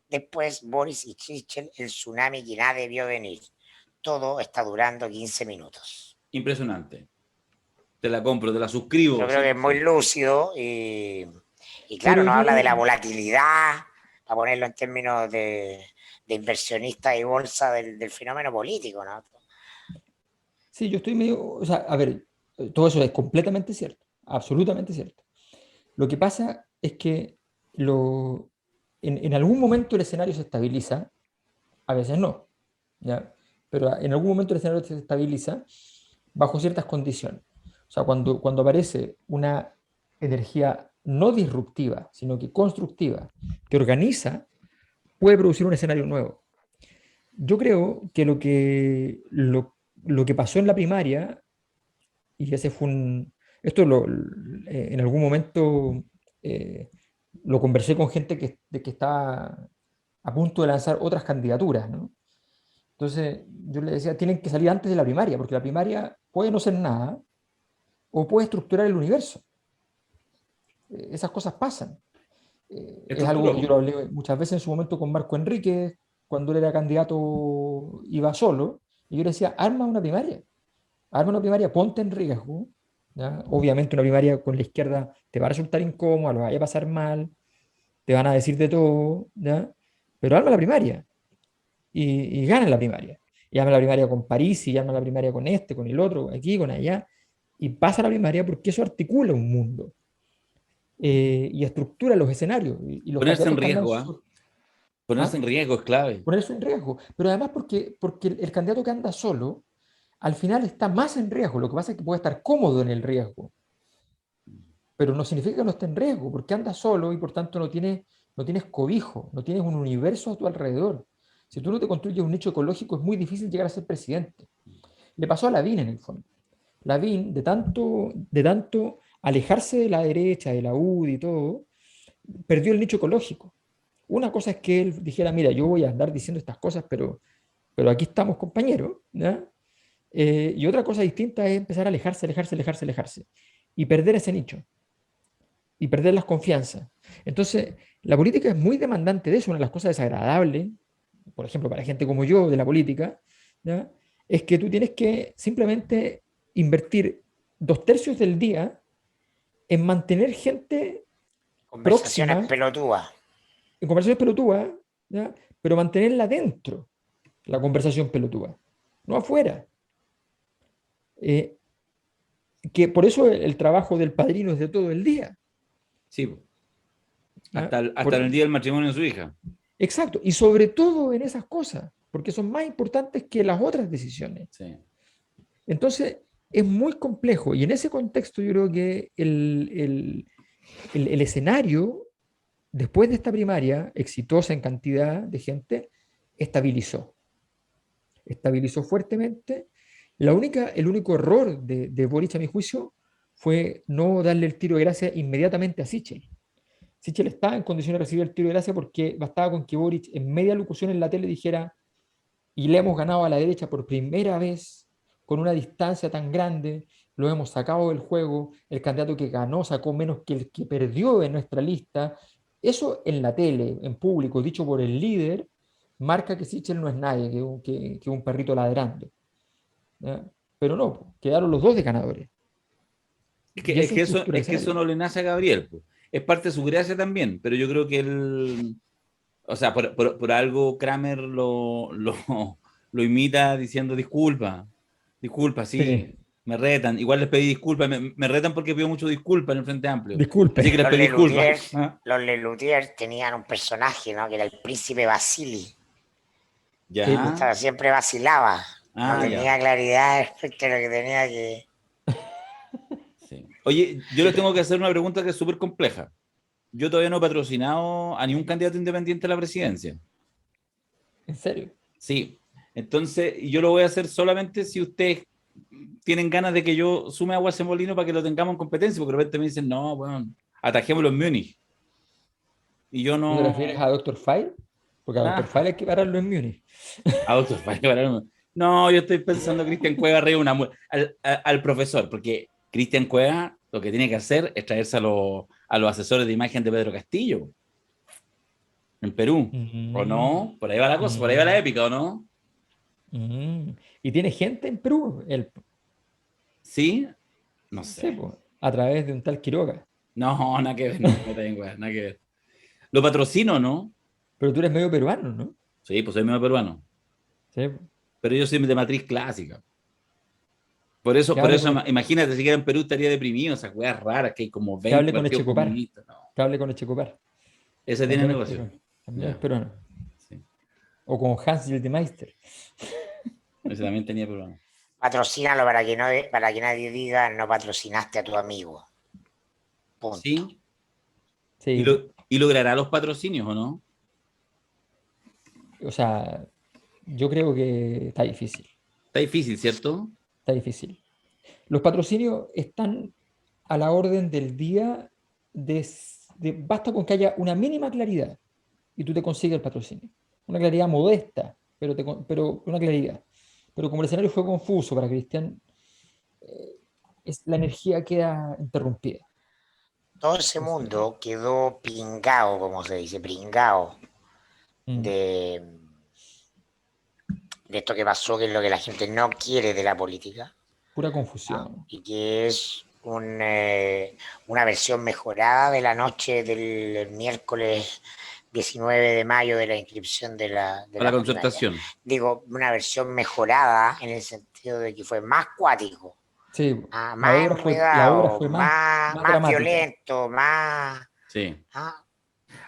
Después Boris y Sichel, el tsunami que nadie vio venir. Todo está durando 15 minutos.
Impresionante. Te la compro, te la suscribo.
Yo creo que es muy
100%.
lúcido y claro,
Pero
nos habla de la
yo,
volatilidad, para ponerlo en términos de inversionista y bolsa del fenómeno político, ¿no?
Sí, yo estoy medio, o sea, a ver, todo eso es completamente cierto, absolutamente cierto. Lo que pasa es que en algún momento el escenario se estabiliza, a veces no, ¿ya? Pero en algún momento el escenario se estabiliza bajo ciertas condiciones. O sea, cuando aparece una energía no disruptiva, sino que constructiva, que organiza, puede producir un escenario nuevo. Yo creo que lo que pasó en la primaria, y ese fue un... Esto en algún momento eh, lo conversé con gente que estaba a punto de lanzar otras candidaturas, ¿no? Entonces yo le decía, tienen que salir antes de la primaria, porque la primaria puede no ser nada o puede estructurar el universo. Esas cosas pasan. Es algo que yo
Estructuró.
lo hablé muchas veces en su momento con Marco Enríquez, cuando él era candidato, iba solo, y yo le decía, arma una primaria, ponte en riesgo, ¿ya? Obviamente una primaria con la izquierda te va a resultar incómoda, lo vaya a pasar mal, te van a decir de todo, ¿ya? Pero arma la primaria y gana la primaria. Y arma la primaria con París, y arma la primaria con este, con el otro, aquí, con allá, y pasa la primaria porque eso articula un mundo y estructura los escenarios. Y los
Ponerse en
candidatos que andan
riesgo, ¿ah?
solos,
Ponerse
¿ah?
en riesgo es clave.
Ponerse en riesgo. Pero además porque el candidato que anda solo, al final está más en riesgo. Lo que pasa es que puede estar cómodo en el riesgo, pero no significa que no esté en riesgo, porque anda solo y por tanto no tienes cobijo, no tienes un universo a tu alrededor. Si tú no te construyes un nicho ecológico, es muy difícil llegar a ser presidente. Le pasó a Lavín en el fondo. Lavín, de tanto alejarse de la derecha, de la UDI y todo, perdió el nicho ecológico. Una cosa es que él dijera, mira, yo voy a andar diciendo estas cosas, pero aquí estamos compañeros, ¿ya? Y otra cosa distinta es empezar a alejarse, alejarse, alejarse, alejarse. Y perder ese nicho. Y perder las confianzas. Entonces, la política es muy demandante de eso. Una de las cosas desagradables, por ejemplo, para gente como yo, de la política, ¿ya? Es que tú tienes que simplemente invertir 2/3 del día en mantener gente
Conversaciones
próxima,
pelotudas.
en conversaciones pelotudas, ¿ya? Pero mantenerla dentro, la conversación pelotúa, no afuera. Eh, que por eso el trabajo del padrino es de todo el día.
Sí, po.
¿Ya?
Hasta el día del matrimonio de su hija.
Exacto, y sobre todo en esas cosas, porque son más importantes que las otras decisiones.
Sí.
Entonces, es muy complejo y en ese contexto yo creo que el escenario, después de esta primaria exitosa en cantidad de gente, estabilizó. Estabilizó fuertemente. El único error de Boric, a mi juicio, fue no darle el tiro de gracia inmediatamente a Sichel. Sichel estaba en condiciones de recibir el tiro de gracia porque bastaba con que Boric en media locución en la tele dijera y le hemos ganado a la derecha por primera vez con una distancia tan grande, lo hemos sacado del juego, el candidato que ganó sacó menos que el que perdió en nuestra lista. Eso en la tele, en público, dicho por el líder, marca que Sichel no es nadie, que un perrito ladrando. ¿Ya? Pero no, quedaron los dos de ganadores. Y eso estructura el
Es que eso
escenario.
no le nace a Gabriel, po. Es parte de su gracia también, pero yo creo que él, o sea, por algo Kramer lo imita diciendo disculpa, disculpa, sí,
Sí,
me retan, igual les pedí disculpas, me retan porque pido mucho disculpas en el Frente Amplio,
disculpe.
así que les
Los
pedí disculpas.
Lelutiers,
¿Ah?
los Lelutiers tenían un personaje, ¿no? Que era el príncipe Basili.
Sí,
O
pues.
Ya,
sea, siempre vacilaba. No
ya,
tenía claridad respecto a lo que tenía que.
sí. Oye, yo les tengo que hacer una pregunta que es súper compleja. Yo todavía no he patrocinado a ningún candidato independiente a la presidencia.
En serio.
Sí, entonces yo lo voy a hacer solamente si ustedes tienen ganas de que yo sume agua a ese molino para que lo tengamos en competencia, porque de repente me dicen, no, bueno, atajémoslo en Múnich. Y yo
¿Tú te refieres
no.
a Doctor File? Porque a Doctor
Ah,
File hay que pararlo en Múnich.
autos para llevar. No, yo estoy pensando Cristian Cueva arriba al profesor, porque Cristian Cueva lo que tiene que hacer es traerse a los asesores de imagen de Pedro Castillo en Perú. ¿O
Mm,
no? Por ahí va la cosa, por ahí va la
mm,
épica, ¿o no?
mm. Y tiene gente en Perú,
Sí, no
sí,
sé.
po, a través de un tal Quiroga.
No, nada que ver, no me metas en weá, nada que ver. Lo patrocino, ¿no?
Pero tú eres medio peruano, ¿no?
Sí, pues soy medio peruano.
¿Sí?
Pero yo soy de matriz clásica.
Que
Por
hable
eso,
con,
imagínate, si queda en Perú estaría deprimido, esas weas raras que hay como
que
20
hable con
partidos
Echecopar.
comunistas. No.
Que hable con Echecopar.
Ese tiene
También es
negocio.
peruano. También es
Ya,
peruano.
sí.
O con Hans Gildemeister.
Ese también tenía peruano.
Patrocínalo para que nadie diga no patrocinaste a tu amigo. Punto.
Sí.
Sí,
Y logrará los patrocinios, ¿o no?
o sea, yo creo que está difícil.
Está difícil, ¿cierto?
Está difícil. Los patrocinios están a la orden del día basta con que haya una mínima claridad y tú te consigues el patrocinio. Una claridad modesta, pero una claridad. Pero como el escenario fue confuso para Cristian, la energía queda interrumpida.
Todo ese
Entonces,
mundo quedó pringao, como se dice, pringao
mm,
de, de esto que pasó, que es lo que la gente no quiere de la política,
pura
¿ah?
confusión.
Y que es una versión mejorada de la noche del miércoles 19 de mayo de la inscripción de
Para la
las primarias.
concertación.
Digo, una versión mejorada en el sentido de que fue más cuático,
Sí,
más
la obra
enredado,
fue más
más
dramática.
violento, más,
Sí.
¿ah?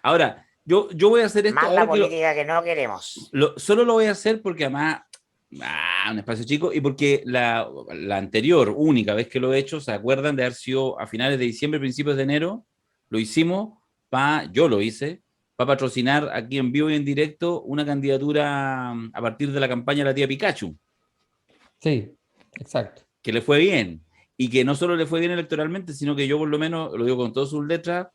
Ahora, yo voy a hacer esto
Más la
ahora
política que no queremos.
solo lo voy a hacer porque además, un espacio chico, y porque la anterior, única vez que lo he hecho, ¿se acuerdan de haber sido a finales de diciembre, principios de enero? Lo hicimos, yo lo hice, para patrocinar aquí en vivo y en directo una candidatura a partir de la campaña de la tía Pikachu,
Sí, exacto.
que le fue bien, y que no solo le fue bien electoralmente, sino que yo por lo menos, lo digo con todas sus letras,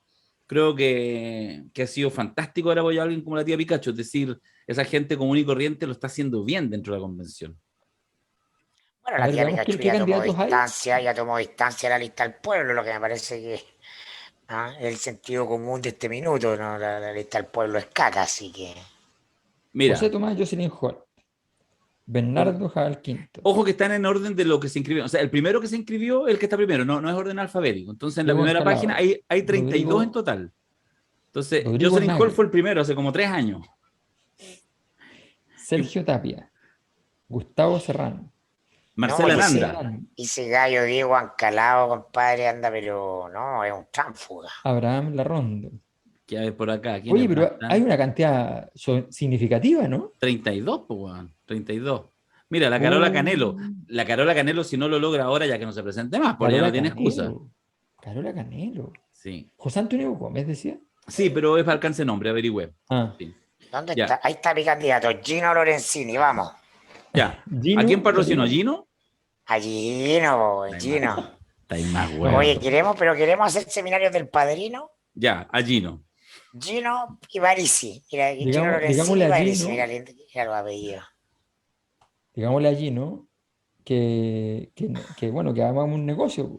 creo que ha sido fantástico haber apoyado a alguien como la tía Pikachu, es decir, esa gente común y corriente lo está haciendo bien dentro de la convención.
Bueno,
A
la
ver,
tía
veamos
Pikachu
qué candidatos hay.
ya tomó distancia de la lista del pueblo, lo que me parece que es el sentido común de este minuto, ¿no? La lista del pueblo es caca, así que.
José
Mira,
Tomás Jocelyn Hall, Bernardo Jabal Quinto,
ojo que están en orden de lo que se inscribió. O sea, el primero que se inscribió, el que está primero, no es orden alfabético. Entonces, en la
Diego
primera página
Ancalao,
hay 32 en
Rodrigo,
total. Entonces,
Rodrigo
Jocelyn Hall
Nagel,
fue el primero hace como 3 años. Y
Sergio Tapia, Gustavo Serrano,
No,
Marcela Aranda,
ese gallo Diego Ancalao, compadre, anda, pero no, es un tránfuga.
Abraham Larrondo.
que hay por acá. ¿Quiénes
Oye,
más
pero hay
están?
una cantidad significativa, ¿no?
32, pues, weón. 32. Mira, la Carola Canelo.
Oh,
La Carola Canelo, si no lo logra ahora, ya que no se presente más, porque ya no
Carola
tiene excusa.
Canelo. Carola Canelo.
Sí.
José Antonio Gómez decía.
Sí, pero es para alcance de nombre, averigüe.
Ah,
Sí.
¿Dónde
Ya,
está? Ahí está mi candidato, Gino Lorenzini, vamos.
ya. ¿A quién
Gino
patrocinó?
Rodríguez.
¿Gino?
A Gino,
Está ahí más,
Gino.
está ahí más
No,
huevo.
Oye, queremos hacer seminarios del padrino.
Ya, a Gino.
Gino y Barisi. Mira, Gino Lorenzini
Digámosle
y
a
Barisi,
Gino,
mira los apellidos.
digámosle a Gino que, bueno, que hagamos un negocio.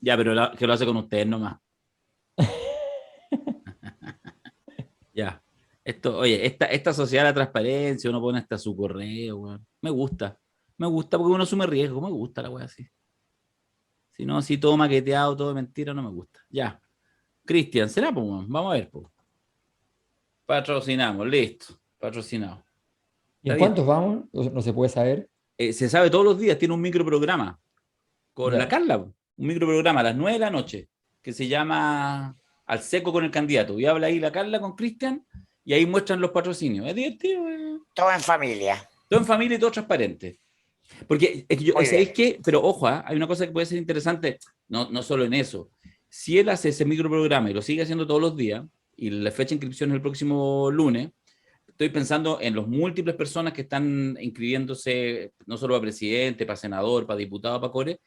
Ya, pero que lo hace con ustedes nomás. Ya. Esto, oye, esta sociedad de la transparencia, uno pone hasta su correo, weón. Me gusta. Me gusta porque uno asume riesgo. Me gusta la weá así. Si no, así todo maqueteado, todo de mentira, no me gusta. Ya. Cristian, ¿será, pues, weón? Vamos a ver, pues. Patrocinamos, listo. Patrocinado.
¿Y
Está
en
bien.
cuántos vamos? No se puede saber.
Se sabe todos los días, tiene un microprograma con la
Ya.
Carla, un microprograma a las 9 de la noche que se llama Al seco con el candidato. Y habla ahí la Carla con Cristian y ahí muestran los patrocinios. Es divertido,
Todo en familia.
todo en familia y todo transparente. Porque es que
Muy
¿sabéis
bien.
qué? Pero ojo, hay una cosa que puede ser interesante, no solo en eso. Si él hace ese microprograma y lo sigue haciendo todos los días, y la fecha de inscripción es el próximo lunes, estoy pensando en los múltiples personas que están inscribiéndose, no solo para presidente, para senador, para diputado, para core.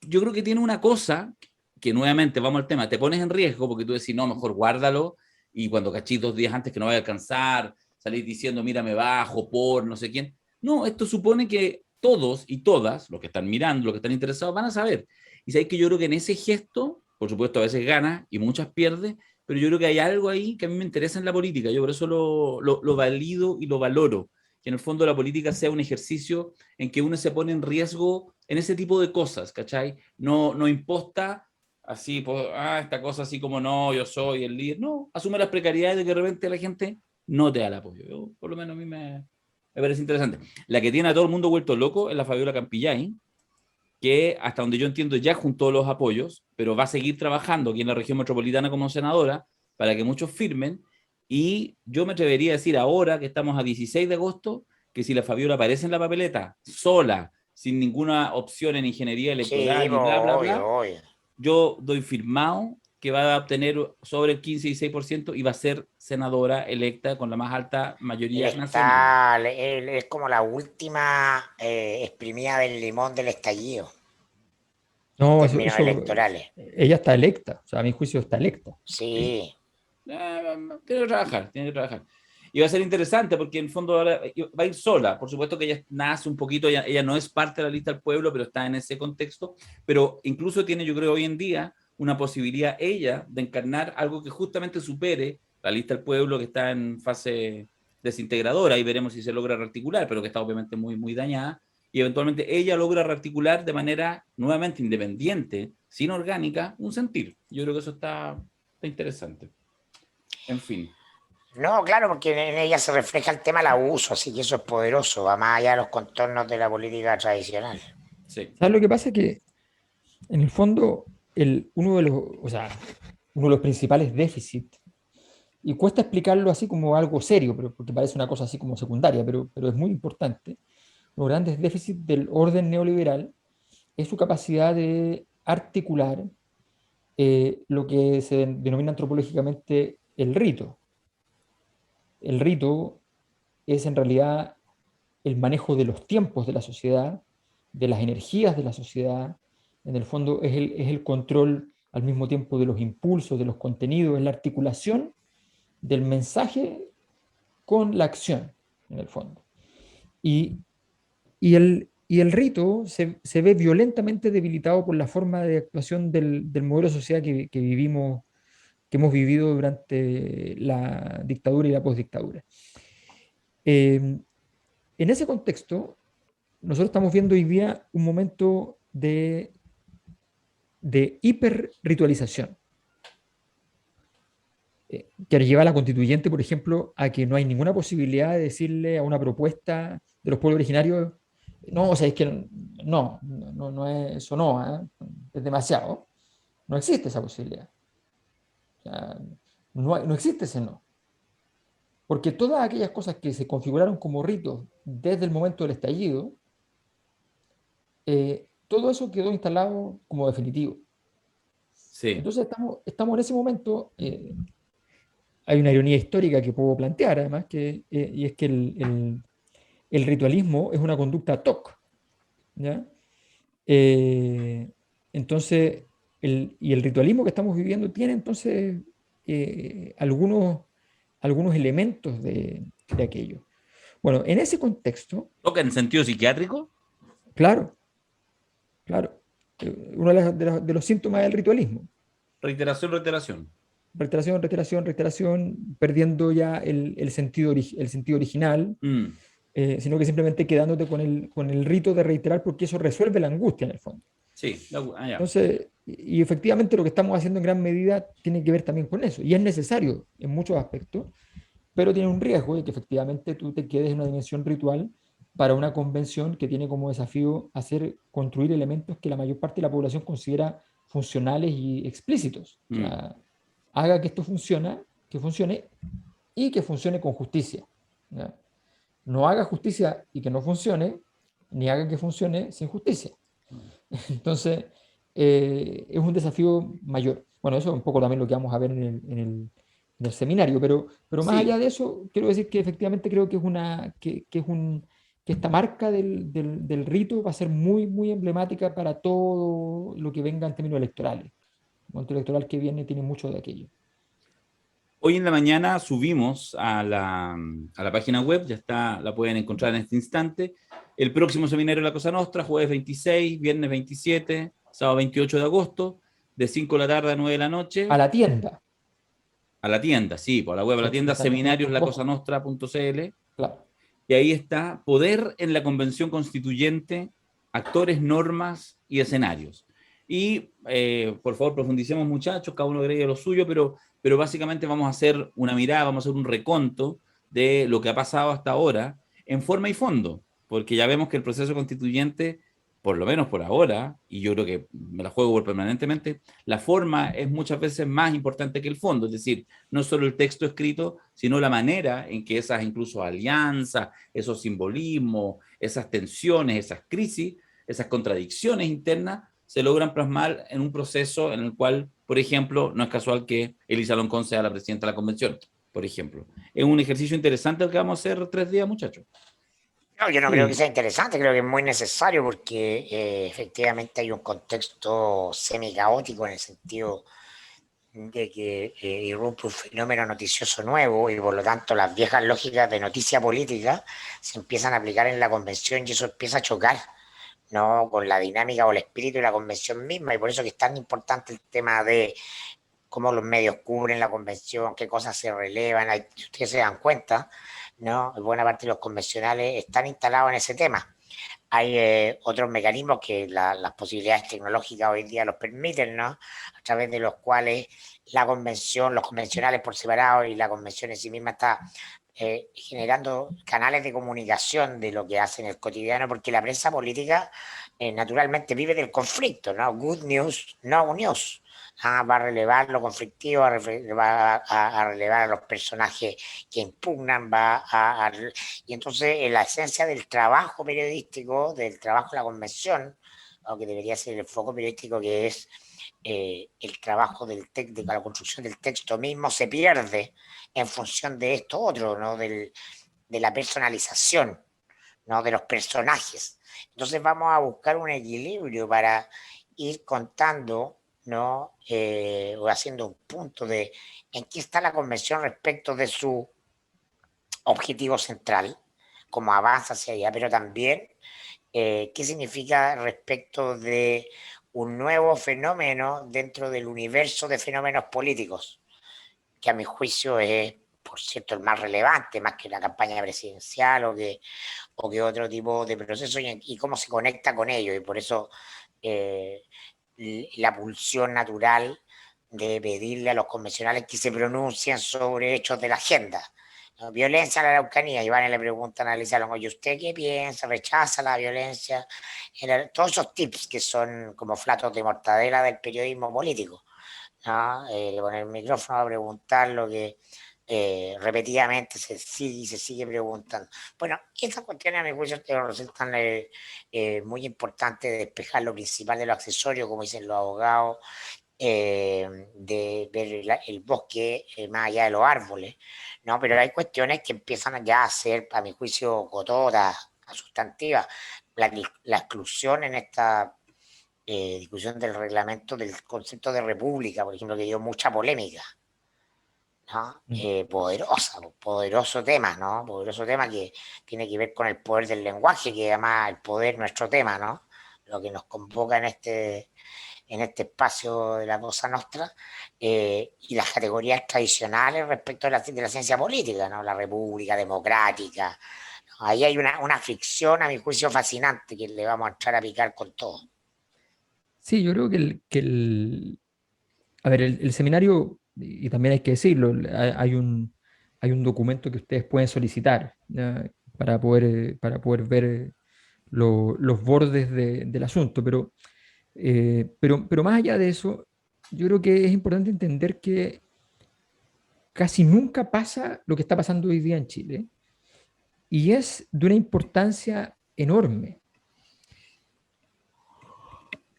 Yo creo que tiene una cosa que nuevamente, vamos al tema, te pones en riesgo porque tú decís, no, mejor guárdalo, y cuando cachís 2 días antes que no vaya a alcanzar, salís diciendo, mira, me bajo por no sé quién. No, esto supone que todos y todas, los que están mirando, los que están interesados, van a saber. Y sabéis que yo creo que en ese gesto, por supuesto, a veces gana y muchas pierde, pero yo creo que hay algo ahí que a mí me interesa en la política. Yo por eso lo valido y lo valoro. Que en el fondo la política sea un ejercicio en que uno se pone en riesgo en ese tipo de cosas, ¿cachai? No imposta así, esta cosa así como no, yo soy el líder. No, asume las precariedades de que de repente la gente no te da el apoyo. Yo, por lo menos a mí me parece interesante. La que tiene a todo el mundo vuelto loco es la Fabiola Campillay, que hasta donde yo entiendo ya juntó los apoyos, pero va a seguir trabajando aquí en la región metropolitana como senadora para que muchos firmen. Y yo me atrevería a decir ahora que estamos a 16 de agosto, que si la Fabiola aparece en la papeleta sola, sin ninguna opción en ingeniería electoral
Sí,
y bla, bla,
obvio,
bla,
obvio.
yo doy firmado que va a obtener sobre el 15 y 6% y va a ser senadora electa con la más alta mayoría nacional.
Es como la última exprimida del limón del estallido en
No,
términos electorales.
ella está electa, o sea, a mi juicio está electa.
Sí,
Tiene que trabajar, tiene que trabajar. Y va a ser interesante porque en el fondo ahora va a ir sola. Por supuesto que ella nace un poquito, ella no es parte de la lista del pueblo, pero está en ese contexto. Pero incluso tiene, yo creo, hoy en día una posibilidad ella de encarnar algo que justamente supere la lista del pueblo que está en fase desintegradora. Y veremos si se logra rearticular, pero que está obviamente muy, muy dañada. Y eventualmente ella logra rearticular de manera nuevamente independiente, sin orgánica, un sentir. Yo creo que eso está interesante. En fin.
no, claro, porque en ella se refleja el tema del abuso, así que eso es poderoso, va más allá de los contornos de la política tradicional.
Sí.
¿Sabes lo que pasa? Que en el fondo, uno de los, o sea, uno de los principales déficits, y cuesta explicarlo así como algo serio, pero, porque parece una cosa así como secundaria, pero es muy importante, los grandes déficits del orden neoliberal es su capacidad de articular lo que se denomina antropológicamente el rito. El rito es en realidad el manejo de los tiempos de la sociedad, de las energías de la sociedad. En el fondo es el control al mismo tiempo de los impulsos, de los contenidos, es la articulación del mensaje con la acción, en el fondo. Y, y el rito se ve violentamente debilitado por la forma de actuación del modelo de sociedad que vivimos, que hemos vivido durante la dictadura y la postdictadura. En ese contexto, nosotros estamos viendo hoy día un momento de hiperritualización, que lleva a la constituyente, por ejemplo, a que no hay ninguna posibilidad de decirle a una propuesta de los pueblos originarios, no, o sea, es que no es, eso no, ¿eh? Es demasiado. No existe esa posibilidad. O sea, no existe ese no. Porque todas aquellas cosas que se configuraron como ritos desde el momento del estallido, todo eso quedó instalado como definitivo.
Sí.
Entonces estamos en ese momento, hay una ironía histórica que puedo plantear además, y es que el ritualismo es una conducta ad hoc, ¿ya? Eh, entonces, y el ritualismo que estamos viviendo tiene entonces algunos elementos de aquello. Bueno, en ese contexto,
¿Toca en sentido psiquiátrico?
claro, claro, uno de los síntomas del ritualismo.
Reiteración, reiteración.
Reiteración, reiteración, reiteración, perdiendo ya el sentido original,
Mm,
sino que simplemente quedándote con el rito de reiterar porque eso resuelve la angustia en el fondo.
sí, ya.
Entonces, y efectivamente lo que estamos haciendo en gran medida tiene que ver también con eso, y es necesario en muchos aspectos, pero tiene un riesgo de que efectivamente tú te quedes en una dimensión ritual para una convención que tiene como desafío construir elementos que la mayor parte de la población considera funcionales y explícitos. O
Mm,
sea, haga que esto funcione y que funcione con justicia. ¿Ya? No haga justicia y que no funcione, ni haga que funcione sin justicia. Entonces, es un desafío mayor. Bueno, eso es un poco también lo que vamos a ver en el seminario, pero más allá
sí.
de eso, quiero decir que efectivamente creo que que esta marca del rito va a ser muy, muy emblemática para todo lo que venga en términos electorales. El momento electoral que viene tiene mucho de aquello.
Hoy en la mañana subimos a la página web, ya está, la pueden encontrar en este instante. El próximo seminario de la Cosa Nostra, jueves 26, viernes 27, sábado 28 de agosto, de 5 de la tarde a 9 de la
A
noche,
la tienda.
a la tienda, sí, por la web, a la
Sí,
tienda
ojo,
seminarioslacosanostra.cl.
claro.
Y ahí está, poder en la convención constituyente, actores, normas y escenarios. Y por favor, profundicemos muchachos, cada uno agregue lo suyo, pero básicamente vamos a hacer una mirada, vamos a hacer un reconto de lo que ha pasado hasta ahora en forma y fondo, porque ya vemos que el proceso constituyente, por lo menos por ahora, y yo creo que me la juego por permanentemente, la forma es muchas veces más importante que el fondo, es decir, no solo el texto escrito, sino la manera en que esas incluso alianzas, esos simbolismos, esas tensiones, esas crisis, esas contradicciones internas se logran plasmar en un proceso en el cual, por ejemplo, no es casual que Elisa Loncón sea la presidenta de la convención, por ejemplo. Es un ejercicio interesante el que vamos a hacer 3 días, muchachos.
No, yo no creo que
Sí,
sea interesante, creo que es muy necesario porque efectivamente hay un contexto semi-caótico en el sentido de que irrumpe un fenómeno noticioso nuevo y por lo tanto las viejas lógicas de noticia política se empiezan a aplicar en la convención y eso empieza a chocar, ¿no? Con la dinámica o el espíritu de la convención misma y por eso que es tan importante el tema de cómo los medios cubren la convención, qué cosas se relevan. Si ustedes se dan cuenta, ¿no? Buena parte de los convencionales están instalados en ese tema. Hay otros mecanismos que las posibilidades tecnológicas hoy día los permiten, ¿no? A través de los cuales la convención, los convencionales por separado y la convención en sí misma está generando canales de comunicación de lo que hacen el cotidiano, porque la prensa política naturalmente vive del conflicto, ¿no? Good news, no news. Va a relevar lo conflictivo, va a relevar a los personajes que impugnan, y entonces la esencia del trabajo periodístico, del trabajo de la convención, aunque debería ser el foco periodístico que es el trabajo de la construcción del texto mismo, se pierde en función de esto otro, ¿no? De la personalización, ¿no? De los personajes. Entonces vamos a buscar un equilibrio para ir contando, ¿no? O haciendo un punto de en qué está la convención respecto de su objetivo central, cómo avanza hacia allá, pero también qué significa respecto de un nuevo fenómeno dentro del universo de fenómenos políticos, que a mi juicio es, por cierto, el más relevante, más que la campaña presidencial o que otro tipo de procesos, y cómo se conecta con ello. Y por eso eh, la pulsión natural de pedirle a los convencionales que se pronuncien sobre hechos de la agenda. ¿No? Violencia en la Araucanía. Iván le preguntan a Alicia Longo, ¿y usted qué piensa? ¿Rechaza la violencia? Todos esos tips que son como platos de mortadela del periodismo político, ¿no? Con el micrófono a preguntar lo que repetidamente se sigue preguntando. Bueno, esas cuestiones a mi juicio resultan muy importantes de despejar lo principal de lo accesorio, como dicen los abogados, de ver el bosque más allá de los árboles, ¿no? Pero hay cuestiones que empiezan ya a ser, a mi juicio, cototas, sustantivas. La exclusión en esta discusión del reglamento del concepto de república, por ejemplo, que dio mucha polémica, ¿no? Poderoso tema, ¿no? Poderoso tema que tiene que ver con el poder del lenguaje, que además el poder nuestro tema, ¿no? Lo que nos convoca en este espacio de la Cosa Nostra, y las categorías tradicionales respecto de la ciencia política, ¿no? La república democrática. ¿No? Ahí hay una fricción, a mi juicio, fascinante que le vamos a entrar a picar con todo.
sí, yo creo a ver, el seminario, y también hay que decirlo, hay un documento que ustedes pueden solicitar, ¿ya? Para poder ver los bordes del asunto, pero más allá de eso, yo creo que es importante entender que casi nunca pasa lo que está pasando hoy día en Chile, y es de una importancia enorme.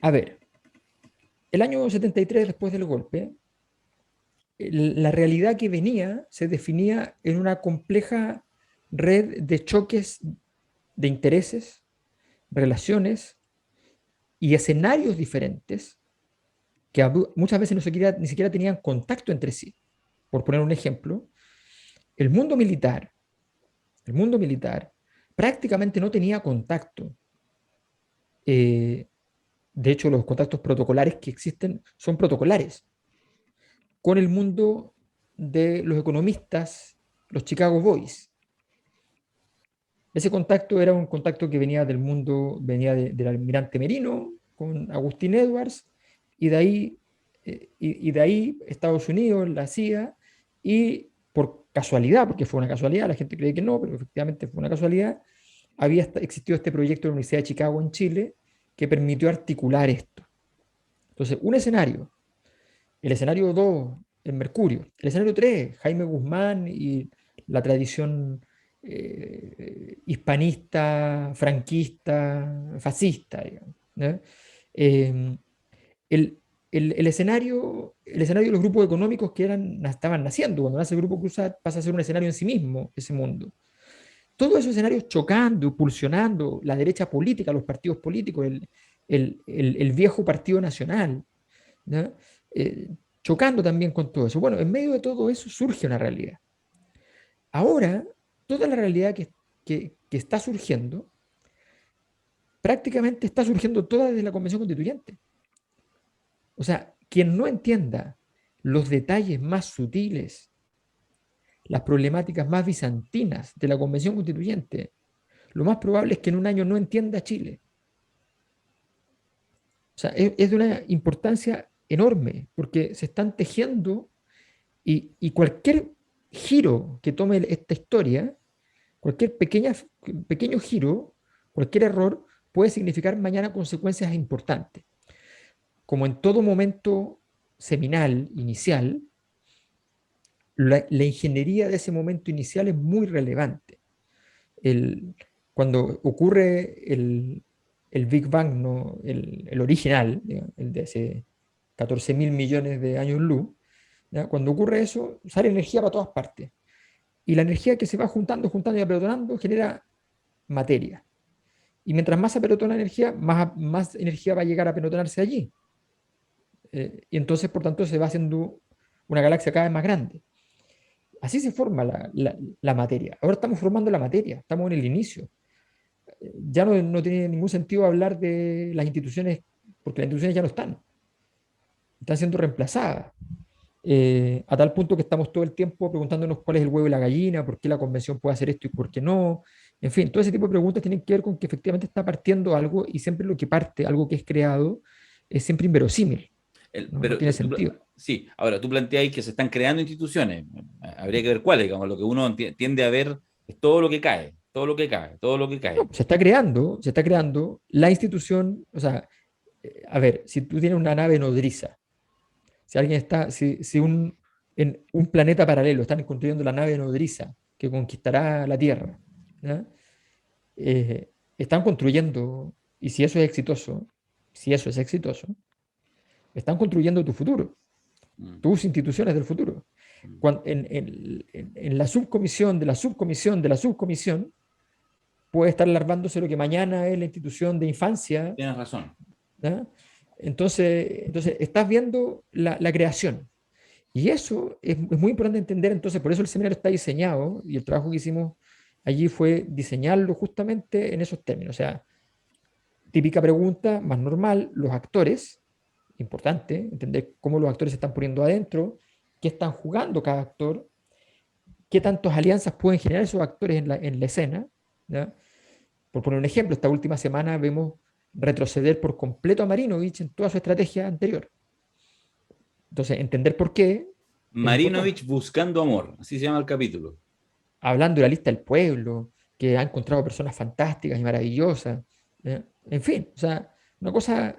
A ver, el año 73, después del golpe, la realidad que venía se definía en una compleja red de choques de intereses, relaciones y escenarios diferentes que muchas veces ni siquiera tenían contacto entre sí. Por poner un ejemplo, el mundo militar, el mundo militar prácticamente no tenía contacto. Eh, de hecho, los contactos protocolares que existen son protocolares con el mundo de los economistas, los Chicago Boys. Ese contacto era un contacto que venía del mundo, venía del almirante Merino con Agustín Edwards, y de ahí Estados Unidos, la CIA, y casualidad, porque fue una casualidad, la gente cree que no, pero efectivamente fue una casualidad, había existido este proyecto de la Universidad de Chicago en Chile que permitió articular esto. Entonces, un escenario, el escenario 2, el Mercurio, el escenario 3, Jaime Guzmán y la tradición hispanista, franquista, fascista, digamos, ¿no? Eh, el, el escenario de los grupos económicos que estaban naciendo, cuando nace el Grupo Cruzat pasa a ser un escenario en sí mismo, ese mundo. Todos esos escenarios chocando, pulsionando, la derecha política, los partidos políticos, el viejo Partido Nacional, ¿no? Eh, chocando también con todo eso. Bueno, en medio de todo eso surge una realidad. Ahora, toda la realidad que está surgiendo, prácticamente está surgiendo toda desde la Convención Constituyente. O sea, quien no entienda los detalles más sutiles, las problemáticas más bizantinas de la Convención Constituyente, lo más probable es que en un año no entienda Chile. O sea, es de una importancia enorme, porque se están tejiendo y cualquier giro que tome esta historia, cualquier pequeño giro, cualquier error, puede significar mañana consecuencias importantes. Como en todo momento seminal, inicial, la ingeniería de ese momento inicial es muy relevante. Cuando ocurre el Big Bang, ¿no? El original, digamos, el de hace 14.000 millones de años luz, ¿ya? Cuando ocurre eso, sale energía para todas partes. Y la energía que se va juntando, juntando y apelotonando genera materia. Y mientras más se apelotona la energía, más energía va a llegar a apelotonarse allí. Y entonces, por tanto, se va haciendo una galaxia cada vez más grande. Así se forma la materia. Ahora estamos formando la materia, estamos en el inicio. Ya no tiene ningún sentido hablar de las instituciones, porque las instituciones ya no están siendo reemplazadas. A tal punto que estamos todo el tiempo preguntándonos cuál es el huevo y la gallina, por qué la convención puede hacer esto y por qué no. En fin, todo ese tipo de preguntas tienen que ver con que efectivamente está partiendo algo y siempre lo que parte, algo que es creado, es siempre inverosímil. No tiene sentido.
Sí, ahora tú planteáis que se están creando instituciones. Habría que ver cuáles, digamos, lo que uno tiende a ver es todo lo que cae, todo lo que cae, todo lo que cae.
No, se está creando la institución, o sea, a ver, si tú tienes una nave nodriza, si alguien está, si en un planeta paralelo están construyendo la nave nodriza que conquistará la Tierra, ¿ya? Están construyendo, y si eso es exitoso, están construyendo tu futuro, tus instituciones del futuro. En la subcomisión de la subcomisión de la subcomisión puede estar larvándose lo que mañana es la institución de infancia.
Tienes razón.
¿Ya? Entonces estás viendo la creación. Y eso es muy importante entender. Entonces, por eso el seminario está diseñado y el trabajo que hicimos allí fue diseñarlo justamente en esos términos. O sea, típica pregunta, más normal, los actores, importante, entender cómo los actores se están poniendo adentro, qué están jugando cada actor, qué tantas alianzas pueden generar esos actores en la escena. ¿Ya? Por poner un ejemplo, esta última semana vemos retroceder por completo a Marinovich en toda su estrategia anterior. Entonces, entender por qué.
Marinovich buscando amor, así se llama el capítulo.
Hablando de la lista del pueblo, que ha encontrado personas fantásticas y maravillosas. En fin, o sea, una cosa,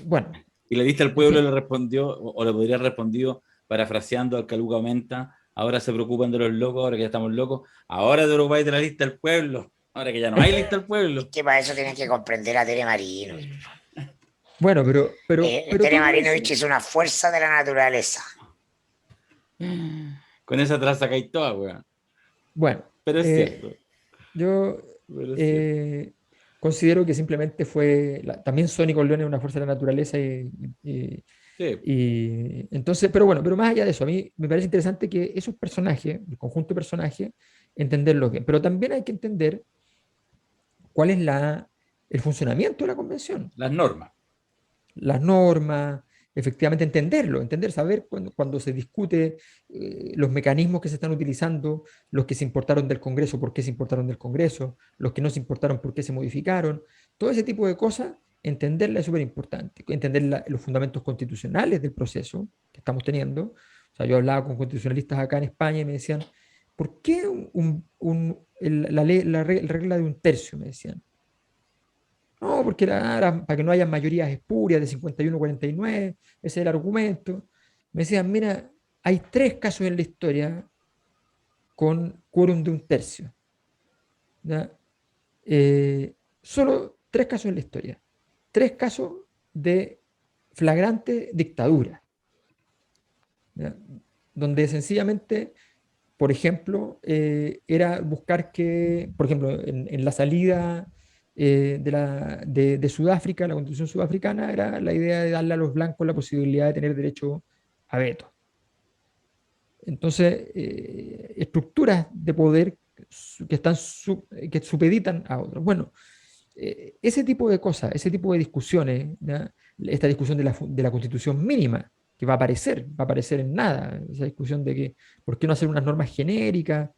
bueno.
Y la lista del pueblo le respondió, o le podría haber respondido, parafraseando al Caluca Menta, ahora se preocupan de los locos, ahora que ya estamos locos, ahora te preocupáis de la lista del pueblo, ahora que ya no hay lista del pueblo.
Es que para eso tienen que comprender a Tere Marino.
Bueno, pero
Tere Marinovich es una fuerza de la naturaleza.
Con esa traza cae toda, weón.
Bueno,
pero es cierto.
Yo considero que simplemente fue. También Sonny Corleone es una fuerza de la naturaleza sí. Y entonces, pero más allá de eso, a mí me parece interesante que esos personajes, el conjunto de personajes, entenderlos bien. Pero también hay que entender cuál es el funcionamiento de la convención.
Las normas.
Las normas, efectivamente entender, saber cuando se discute los mecanismos que se están utilizando, los que se importaron del Congreso, por qué se importaron del Congreso, los que no se importaron, por qué se modificaron, todo ese tipo de cosas, entenderla es súper importante, entender los fundamentos constitucionales del proceso que estamos teniendo. O sea, yo hablaba con constitucionalistas acá en España y me decían, ¿por qué la regla de un tercio? Me decían. No, porque era para que no haya mayorías espurias de 51-49, ese es el argumento. Me decían, mira, hay 3 casos en la historia con quórum de un tercio. ¿Ya? Solo 3 casos en la historia. 3 casos de flagrante dictadura. ¿Ya? Donde sencillamente, por ejemplo, era buscar que, por ejemplo, en la salida de Sudáfrica, la constitución sudafricana, era la idea de darle a los blancos la posibilidad de tener derecho a veto. Entonces, estructuras de poder que supeditan a otros. Bueno, ese tipo de cosas, ese tipo de discusiones, ¿ya? Esta discusión de la constitución mínima, que va a aparecer en nada, esa discusión de que, ¿por qué no hacer unas normas genéricas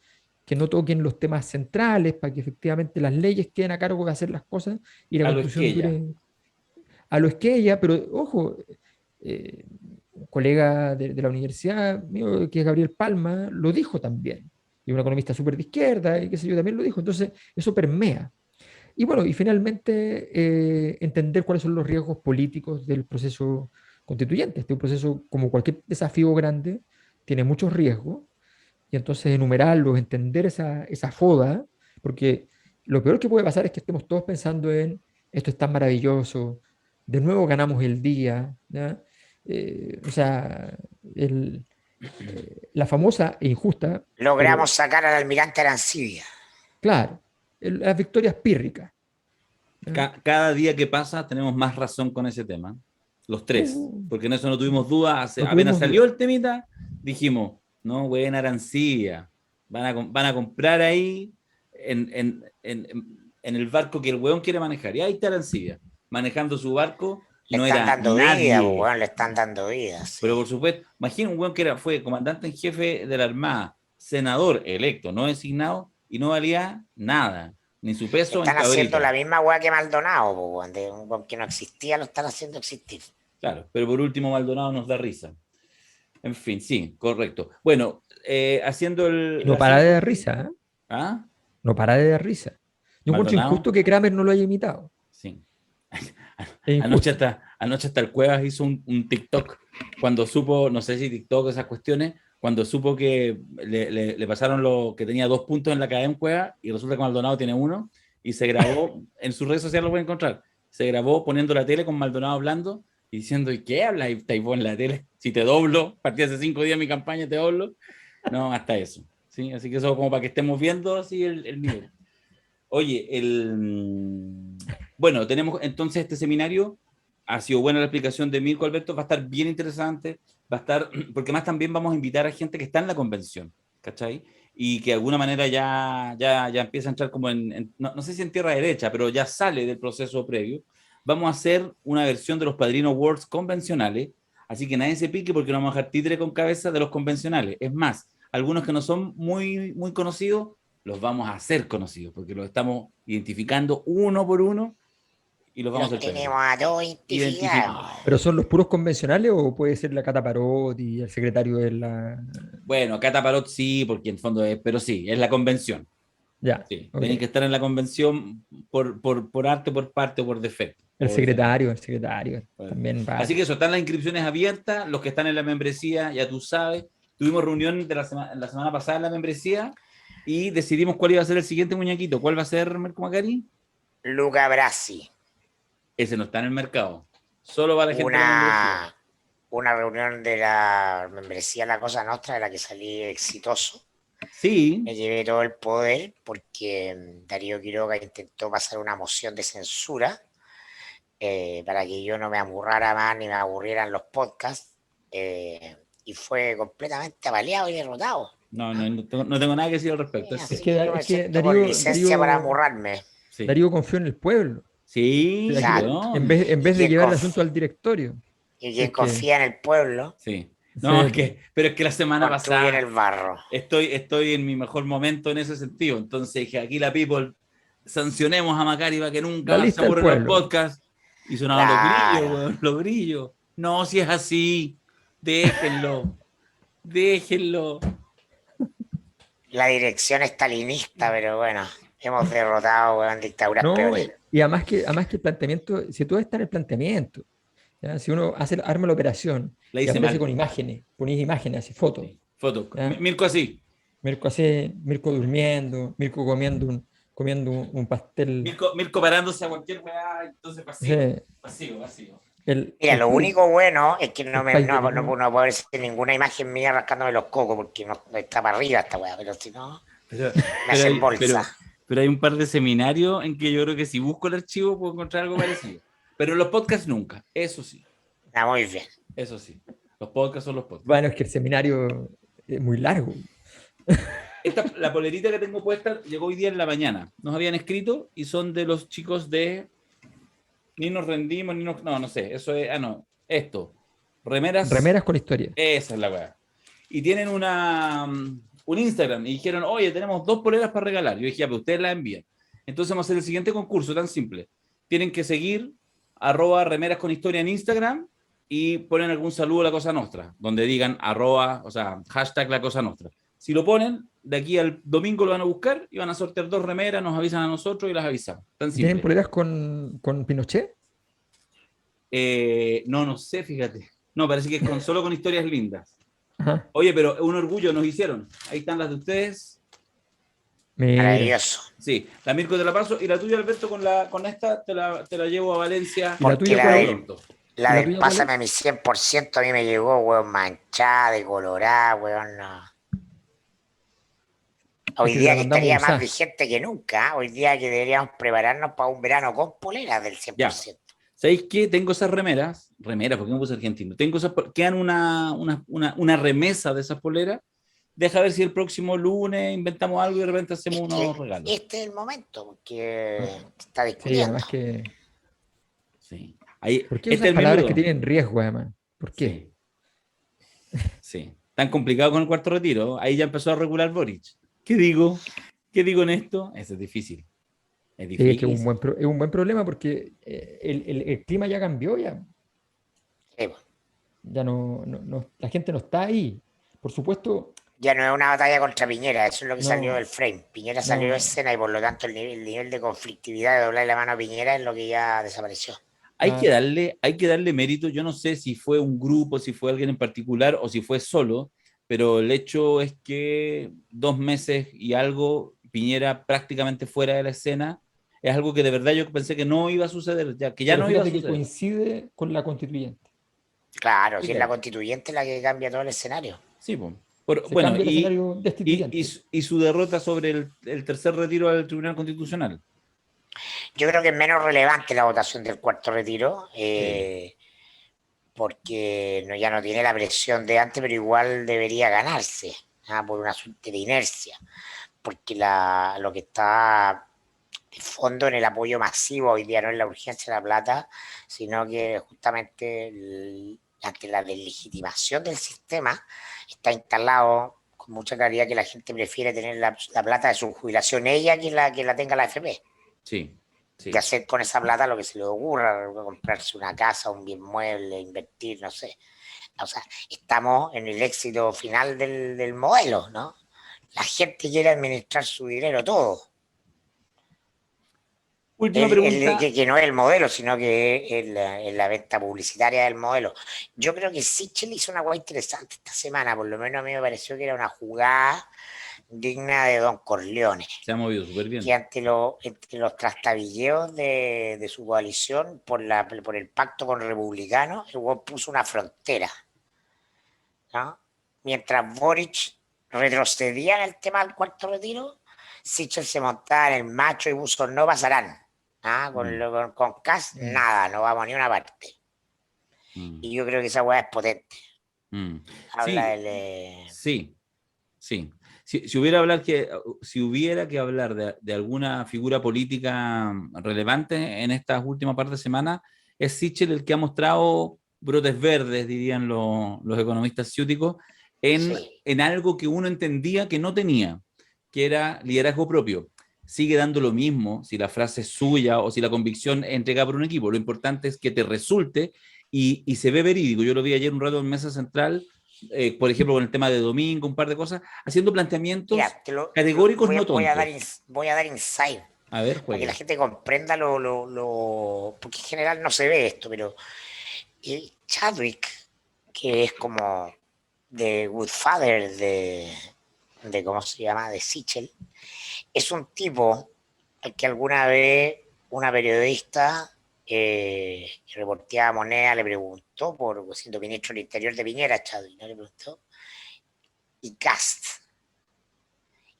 que no toquen los temas centrales para que efectivamente las leyes queden a cargo de hacer las cosas y la
A lo
constitución
Esquella.
dure a lo Esquella? Pero ojo, un colega de la universidad mío, que es Gabriel Palma, lo dijo también, y un economista súper de izquierda, y qué sé yo, también lo dijo. Entonces, eso permea. Y bueno, y finalmente entender cuáles son los riesgos políticos del proceso constituyente. Este es un proceso, como cualquier desafío grande, tiene muchos riesgos, y entonces enumerarlos, entender esa foda, porque lo peor que puede pasar es que estemos todos pensando en esto es tan maravilloso, de nuevo ganamos el día, ¿ya? O sea, la famosa e injusta, pero
Logramos sacar al almirante Arancibia.
claro, las victorias pírricas. ¿Ya?
Cada día que pasa tenemos más razón con ese tema, los tres,
Uh,
porque en eso no tuvimos duda.
no
Apenas
tuvimos
salió
duda.
el temita, dijimos, no, buena Arancibia, van a comprar ahí en el barco que el weón quiere manejar. Y ahí está Arancibia, manejando su barco,
Le
no
están
era
dando vida, pues,
nadie.
weón, le están dando vida,
Pero
sí.
por supuesto, imagina un weón que fue comandante en jefe de la Armada, senador electo, no designado, y no valía nada, ni su peso en
Están haciendo la
cabrita.
misma weá que Maldonado, pues, weón, de un weón que no existía, lo están haciendo existir.
Claro, pero por último Maldonado nos da risa. En fin, sí, correcto. Bueno, haciendo
Y no
la
para de dar
síntesis.
risa, ¿eh?
¿Ah?
No para de dar risa. Yo encuentro
Maldonado,
injusto que Kramer no lo haya imitado.
sí.
Es injusto.
Anoche hasta el Cuevas hizo un TikTok cuando supo, no sé si TikTok, esas cuestiones, cuando supo que le pasaron lo que tenía 2 puntos en la cadena Cuevas y resulta que Maldonado tiene 1 y se grabó, en sus redes sociales lo pueden encontrar, se grabó poniendo la tele con Maldonado hablando y diciendo, ¿y qué hablas ahí vos en la tele? Si te doblo, partí hace 5 días mi campaña, te doblo. No, hasta eso. ¿Sí? Así que eso como para que estemos viendo así el nivel. Oye, bueno, tenemos entonces este seminario. Ha sido buena la explicación de Mirko Alberto, va a estar bien interesante, va a estar, porque más también vamos a invitar a gente que está en la convención, ¿cachai? Y que de alguna manera ya empieza a entrar como no sé si en tierra derecha, pero ya sale del proceso previo. Vamos a hacer una versión de los Padrino Awards convencionales, así que nadie se pique porque no vamos a dejar títere con cabeza de los convencionales. Es más, algunos que no son muy, muy conocidos, los vamos a hacer conocidos, porque los estamos identificando uno por uno y los vamos a
Los
hacer
tenemos
conocidos.
a todos identificados.
¿Pero son los puros convencionales o puede ser la Cata Parot y el secretario de la...
Bueno, Cata Parot sí, porque en fondo es, pero sí, es la convención.
Ya,
Sí,
ok.
tienen que estar en la convención por arte, por parte o por defecto.
El secretario,
Bueno.
también
Así
vale.
que eso, están las inscripciones abiertas, los que están en la membresía, ya tú sabes. Tuvimos reunión de la semana pasada en la membresía y decidimos cuál iba a ser el siguiente muñequito. ¿Cuál va a ser, Marco Macari?
Luca Brasi.
Ese no está en el mercado. Solo para la gente de la membresía.
Una reunión de la membresía La Cosa Nostra de la que salí exitoso.
Sí.
Me llevé todo el poder porque Darío Quiroga intentó pasar una moción de censura para que yo no me aburrara más ni me aburrieran los podcasts, y fue completamente apaleado y derrotado.
No tengo nada que decir al respecto.
Así
Es
que yo
que,
me
es que
siento con licencia para amurrarme.
Sí.
Darío confió en el pueblo.
Sí,
Aquí,
Exacto.
weón.
en vez de
quien
llevar el
conf-
asunto al directorio.
Y quien
Es que,
confía en el pueblo
Sí. No,
sí,
pero es que la semana
construye en
pasada
el barro.
estoy en mi mejor momento en ese sentido. Entonces dije, aquí la people, sancionemos a Macari para que
la
nunca se
lista del
aburran los
pueblo.
podcasts. Y sonaban los grillos,
Claro.
weón, los grillos. No, si es así, déjenlo, déjenlo.
La dirección estalinista, pero bueno, hemos derrotado, weón, dictaduras
No,
peores.
y además que el planteamiento, si todo está en el planteamiento, ¿ya? Si uno arma la operación
La
y
hice
aparece
mal.
con imágenes, ponéis imágenes, así, fotos,
Sí. Foto.
¿ya?
Mirko así.
Mirko durmiendo, Mirko comiendo un pastel.
Mirko parándose a cualquier weá, entonces pasivo.
Ese,
Pasivo.
Mira,
el
lo único bueno es que no,
Spider,
no puedo ver ninguna imagen mía rascándome los cocos porque no está para arriba esta weá, pero si no,
Pero,
me hacen
pero,
bolsa.
pero hay un par de seminarios en que yo creo que si busco el archivo puedo encontrar algo parecido. Pero en los podcasts nunca, eso sí.
Ah, muy bien.
Eso sí. Los podcasts son los podcasts.
Bueno, es que el seminario es muy largo.
La polerita que tengo puesta llegó hoy día en la mañana. Nos habían escrito y son de los chicos de Ni nos rendimos, ni nos... No sé. Eso es... no. Esto. Remeras.
Remeras con historia.
Esa es la weá. Y tienen un Instagram y dijeron, oye, tenemos 2 poleras para regalar. Yo dije, ya, pero ustedes las envían. Entonces vamos a hacer el siguiente concurso, tan simple. Tienen que seguir @remeras con historia en Instagram y ponen algún saludo a la Cosa Nostra, donde digan hashtag la Cosa Nostra. Si lo ponen, de aquí al domingo lo van a buscar y van a sortear 2 remeras, nos avisan a nosotros y las avisamos. Tan simple.
¿Tienen poleras con Pinochet?
No sé, fíjate. No, parece que es solo con historias lindas.
Ajá.
Oye, pero un orgullo nos hicieron. Ahí están las de ustedes.
Mira.
Maravilloso.
Sí, la Mirko te la paso y la tuya, Alberto, con esta te la llevo a Valencia.
¿Y la
Porque
tuya
la
cuál es?
del,
Pronto.
la
¿Y la
del
tuya cuál es?
Pásame a mi 100% a mí me llegó, weón, manchada, decolorada, weón, no. Hoy
Es que
día
la
que
mandamos
estaría más
usada.
vigente que nunca, ¿eh? Hoy día que deberíamos prepararnos para un verano con poleras del 100%.
¿Sabéis qué? Tengo esas remeras, porque me puse argentino. Tengo esas, quedan una remesa de esas poleras. Deja ver si el próximo lunes inventamos algo y de repente hacemos unos regalos.
Este es el momento, porque está
Sí,
discutiendo.
además que.
Sí. Ahí,
¿Por qué
este
usas
es el
palabras
minuto.
que tienen riesgo, además? ¿Por qué?
Sí. Tan complicado con el cuarto retiro. Ahí ya empezó a regular Boric. ¿Qué digo? ¿Qué digo en esto? Eso es difícil. Es
Sí,
difícil.
es que es un buen problema porque el clima ya cambió, ya.
Sí, pues.
Ya la gente no está ahí. Por supuesto,
Ya no es una batalla contra Piñera, eso es lo que
No.
salió del frame. Piñera salió
No.
de escena y por lo tanto el nivel de conflictividad de doblar la mano a Piñera es lo que ya desapareció.
Hay que darle mérito. Yo no sé si fue un grupo, si fue alguien en particular o si fue solo, pero el hecho es que 2 meses y algo, Piñera prácticamente fuera de la escena, es algo que de verdad yo pensé que no iba a suceder, que ya
pero
no iba a
fíjate que
suceder.
coincide con la constituyente.
Claro,
Sí,
si es
claro.
la constituyente la que cambia todo el escenario.
Sí, pues.
Se
Bueno,
cambia el escenario destituyente.
y su derrota sobre el tercer retiro al Tribunal Constitucional.
Yo creo que es menos relevante la votación del cuarto retiro,
Sí.
porque ya no tiene la presión de antes, pero igual debería ganarse, por un asunto de inercia, porque lo que está de fondo en el apoyo masivo hoy día no es la urgencia de la plata, sino que justamente ante la deslegitimación del sistema está instalado con mucha claridad que la gente prefiere tener la plata de su jubilación ella que la tenga la AFP.
Sí. Sí.
De hacer con esa plata lo que se le ocurra, comprarse una casa, un bien mueble, invertir, no sé. O sea, estamos en el éxito final del modelo, ¿no? La gente quiere administrar su dinero todo.
Última pregunta.
Que no es el modelo, sino que es la venta publicitaria del modelo. Yo creo que Sichel hizo una cosa interesante esta semana, por lo menos a mí me pareció que era una jugada digna de Don Corleone.
Se ha movido súper bien.
Que ante los trastabilleos de su coalición por el pacto con republicanos, el güey puso una frontera, ¿no? Mientras Boric retrocedía en el tema del cuarto retiro, Sichel se montaba en el macho y puso no pasarán. Con Kass, nada, no vamos ni a una parte. Y yo creo que esa weá es potente. Habla
Sí. Si hubiera que hablar de alguna figura política relevante en estas últimas partes de semana, es Sichel el que ha mostrado brotes verdes, dirían los economistas ciúticos, en algo que uno entendía que no tenía, que era liderazgo propio. Sigue dando lo mismo si la frase es suya o si la convicción es entregada por un equipo. Lo importante es que te resulte y se ve verídico. Yo lo vi ayer un rato en Mesa Central por ejemplo, con el tema de Domingo, un par de cosas, haciendo planteamientos
Mira,
categóricos no tontos.
voy a dar insight
A ver,
para que la
juegue.
gente comprenda porque en general no se ve esto, pero Chadwick, que es como The Goodfather de ¿cómo se llama? De Sichel, es un tipo al que alguna vez una periodista que reporteaba Moneda le preguntó, por siendo ministro del Interior de Piñera, Chadwick, ¿no? Le preguntó, y Cast.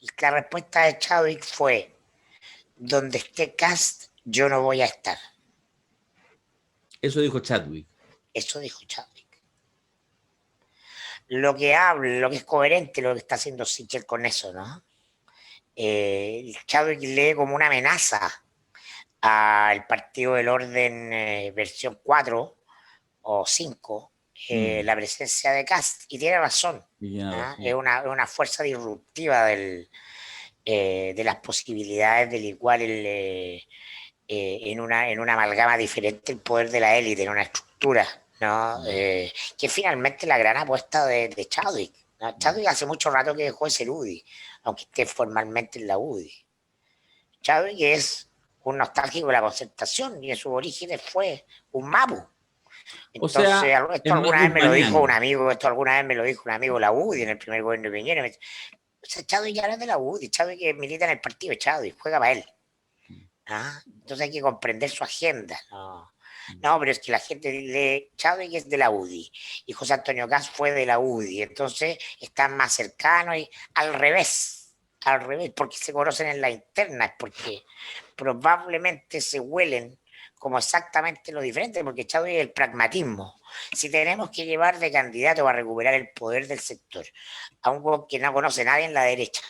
Y la respuesta de Chadwick fue, donde esté Cast, yo no voy a estar.
Eso dijo Chadwick.
Eso dijo Chadwick. Lo que habla, lo que es coherente, lo que está haciendo Sichel con eso, ¿no? Chadwick lee como una amenaza al Partido del Orden versión 4 o 5 la presencia de Cast, y tiene razón. ¿Ah? Es una fuerza disruptiva de las posibilidades del igual en una amalgama diferente el poder de la élite, en una estructura, ¿no? Que finalmente la gran apuesta de Chadwick, ¿no? Chadwick hace mucho rato que dejó de ser UDI, aunque esté formalmente en la UDI. Chadwick es un nostálgico de la concertación y en sus orígenes fue un mapu.
O
Entonces,
sea,
esto
es más
alguna vez me lo dijo un
guzmaniano.
amigo, de la UDI en el primer gobierno de Piñera. O sea, Chadwick ya no es de la UDI, Chadwick milita en el partido de Chadwick, juega para él. ¿Ah? Entonces hay que comprender su agenda. No, pero es que la gente de Chadwick es de la UDI y José Antonio Caz fue de la UDI, entonces están más cercanos y al revés, porque se conocen en la interna, es porque probablemente se huelen como exactamente lo diferente, porque Chadwick es el pragmatismo. Si tenemos que llevar de candidato a recuperar el poder del sector a un que no conoce nadie en la derecha,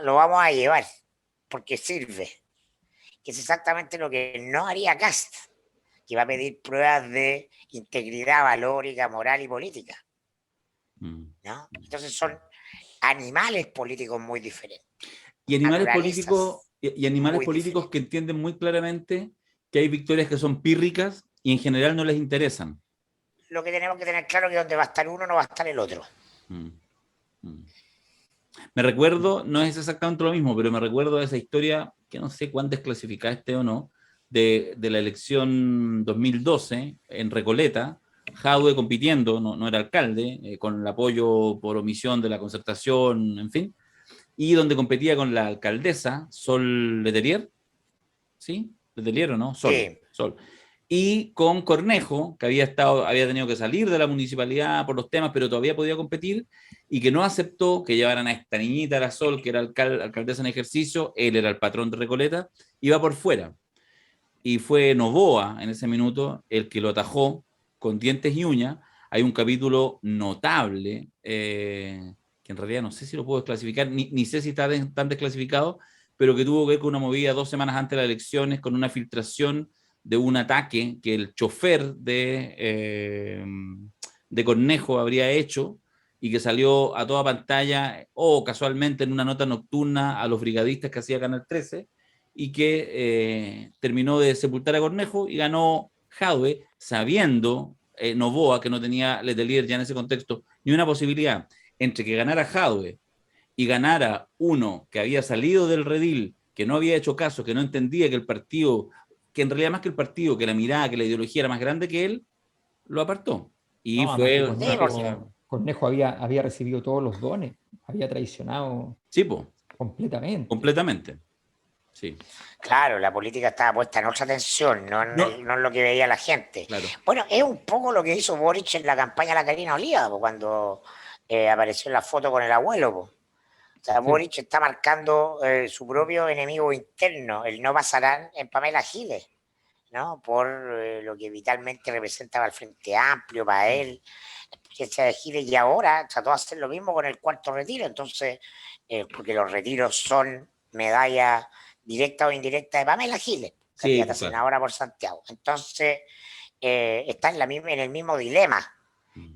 lo vamos a llevar porque sirve, que es exactamente lo que no haría Cast, que va a pedir pruebas de integridad valórica, moral y política, ¿no? Entonces son animales políticos muy diferentes,
Y animales políticos,
naturalezas
y animales
muy
políticos que
diferentes.
entienden muy claramente que hay victorias que son pírricas y en general no les interesan.
Lo que tenemos que tener claro es que donde va a estar uno no va a estar el otro.
Mm, mm. Me recuerdo, no es exactamente lo mismo, pero me recuerdo de esa historia, que no sé cuán desclasificada esté o no, de la elección 2012 en Recoleta, Jadwe compitiendo, no era alcalde, con el apoyo por omisión de la concertación, en fin, y donde competía con la alcaldesa Sol Letelier, ¿sí? Letelier o no,
Sí,
Sol. Y con Cornejo, que había tenido que salir de la municipalidad por los temas, pero todavía podía competir, y que no aceptó que llevaran a esta niñita, la Sol, que era alcaldesa en ejercicio, él era el patrón de Recoleta, iba por fuera. Y fue Novoa en ese minuto el que lo atajó con dientes y uñas. Hay un capítulo notable, que en realidad no sé si lo puedo desclasificar, ni sé si está tan desclasificado, pero que tuvo que ver con una movida 2 semanas antes de las elecciones, con una filtración de un ataque que el chofer de Cornejo habría hecho y que salió a toda pantalla o casualmente en una nota nocturna a los brigadistas que hacía Canal 13 y que terminó de sepultar a Cornejo y ganó Jadwe sabiendo Novoa, que no tenía Letelier ya en ese contexto ni una posibilidad entre que ganara Jadwe y ganara uno que había salido del redil, que no había hecho caso, que no entendía que el partido, que en realidad más que el partido, que la mirada, que la ideología era más grande que él, lo apartó. Y
No, además que
fue una cosa...
Cornejo había recibido todos los dones, había traicionado
Sí, po,
completamente.
completamente. Sí.
claro, la política estaba puesta en otra tensión,
No,
no en lo que veía la gente.
claro.
Bueno, es un poco lo que hizo Boric en la campaña de la Karina Oliva, cuando apareció en la foto con el abuelo. O sea,
Sí.
Boric está marcando su propio enemigo interno, el no pasarán en Pamela Giles, ¿no? Por lo que vitalmente representaba el Frente Amplio para él, la experiencia de Giles, y ahora trató de hacer lo mismo con el cuarto retiro, entonces, porque los retiros son medalla directa o indirecta de Pamela Giles,
Sí,
candidata a
pues claro.
senadora por Santiago. Entonces, está en el mismo dilema.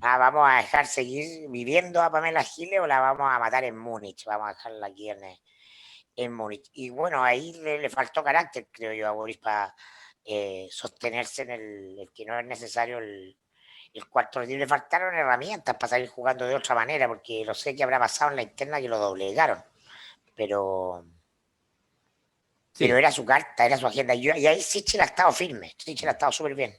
Vamos a dejar seguir viviendo a Pamela Giles o la vamos a matar en Múnich, vamos a dejarla aquí en Múnich. Y bueno, ahí le faltó carácter, creo yo, a Boris para sostenerse en el que no es necesario el cuarto retiro le faltaron herramientas para salir jugando de otra manera, porque lo sé que habrá pasado en la interna que lo doblegaron, pero
Sí.
era su carta, era su agenda. Y ahí Sichel ha estado firme, Sichel ha estado súper bien.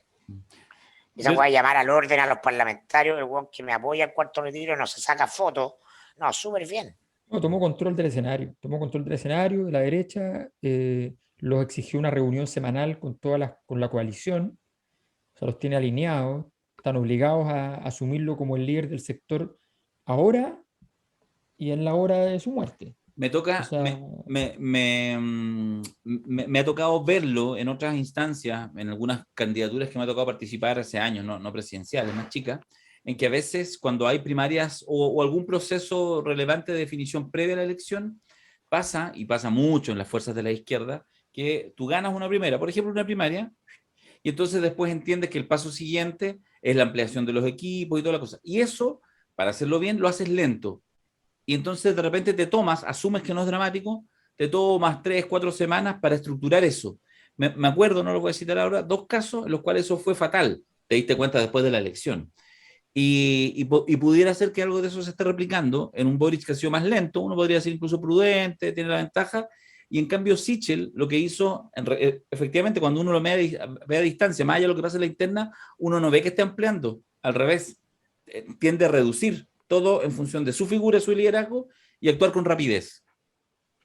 Esa
Yo-
puede llamar al orden a los parlamentarios, el weón que me apoya al cuarto retiro, no se saca fotos, no, súper bien.
No, tomó control del escenario, de la derecha, los exigió una reunión semanal con con la coalición, o sea, los tiene alineados, están obligados a asumirlo como el líder del sector ahora y en la hora de su muerte.
Me
O
toca,
sea,
me ha tocado verlo en otras instancias, en algunas candidaturas que me ha tocado participar hace años, no presidenciales, más chicas, en que a veces cuando hay primarias o algún proceso relevante de definición previa a la elección, pasa, y pasa mucho en las fuerzas de la izquierda, que tú ganas una primera, por ejemplo, una primaria, y entonces después entiendes que el paso siguiente es la ampliación de los equipos y toda la cosa. Y eso, para hacerlo bien, lo haces lento. Y entonces de repente asumes que no es dramático, te tomas 3, 4 semanas para estructurar eso. Me acuerdo, no lo voy a citar ahora, 2 casos en los cuales eso fue fatal. Te diste cuenta después de la elección. Y pudiera ser que algo de eso se esté replicando en un Boric que ha sido más lento, uno podría ser incluso prudente, tiene la ventaja, y en cambio Sichel lo que hizo, efectivamente cuando uno lo ve a distancia, más allá de lo que pasa en la interna, uno no ve que esté ampliando, al revés, tiende a reducir todo en función de su figura, su liderazgo, y actuar con rapidez.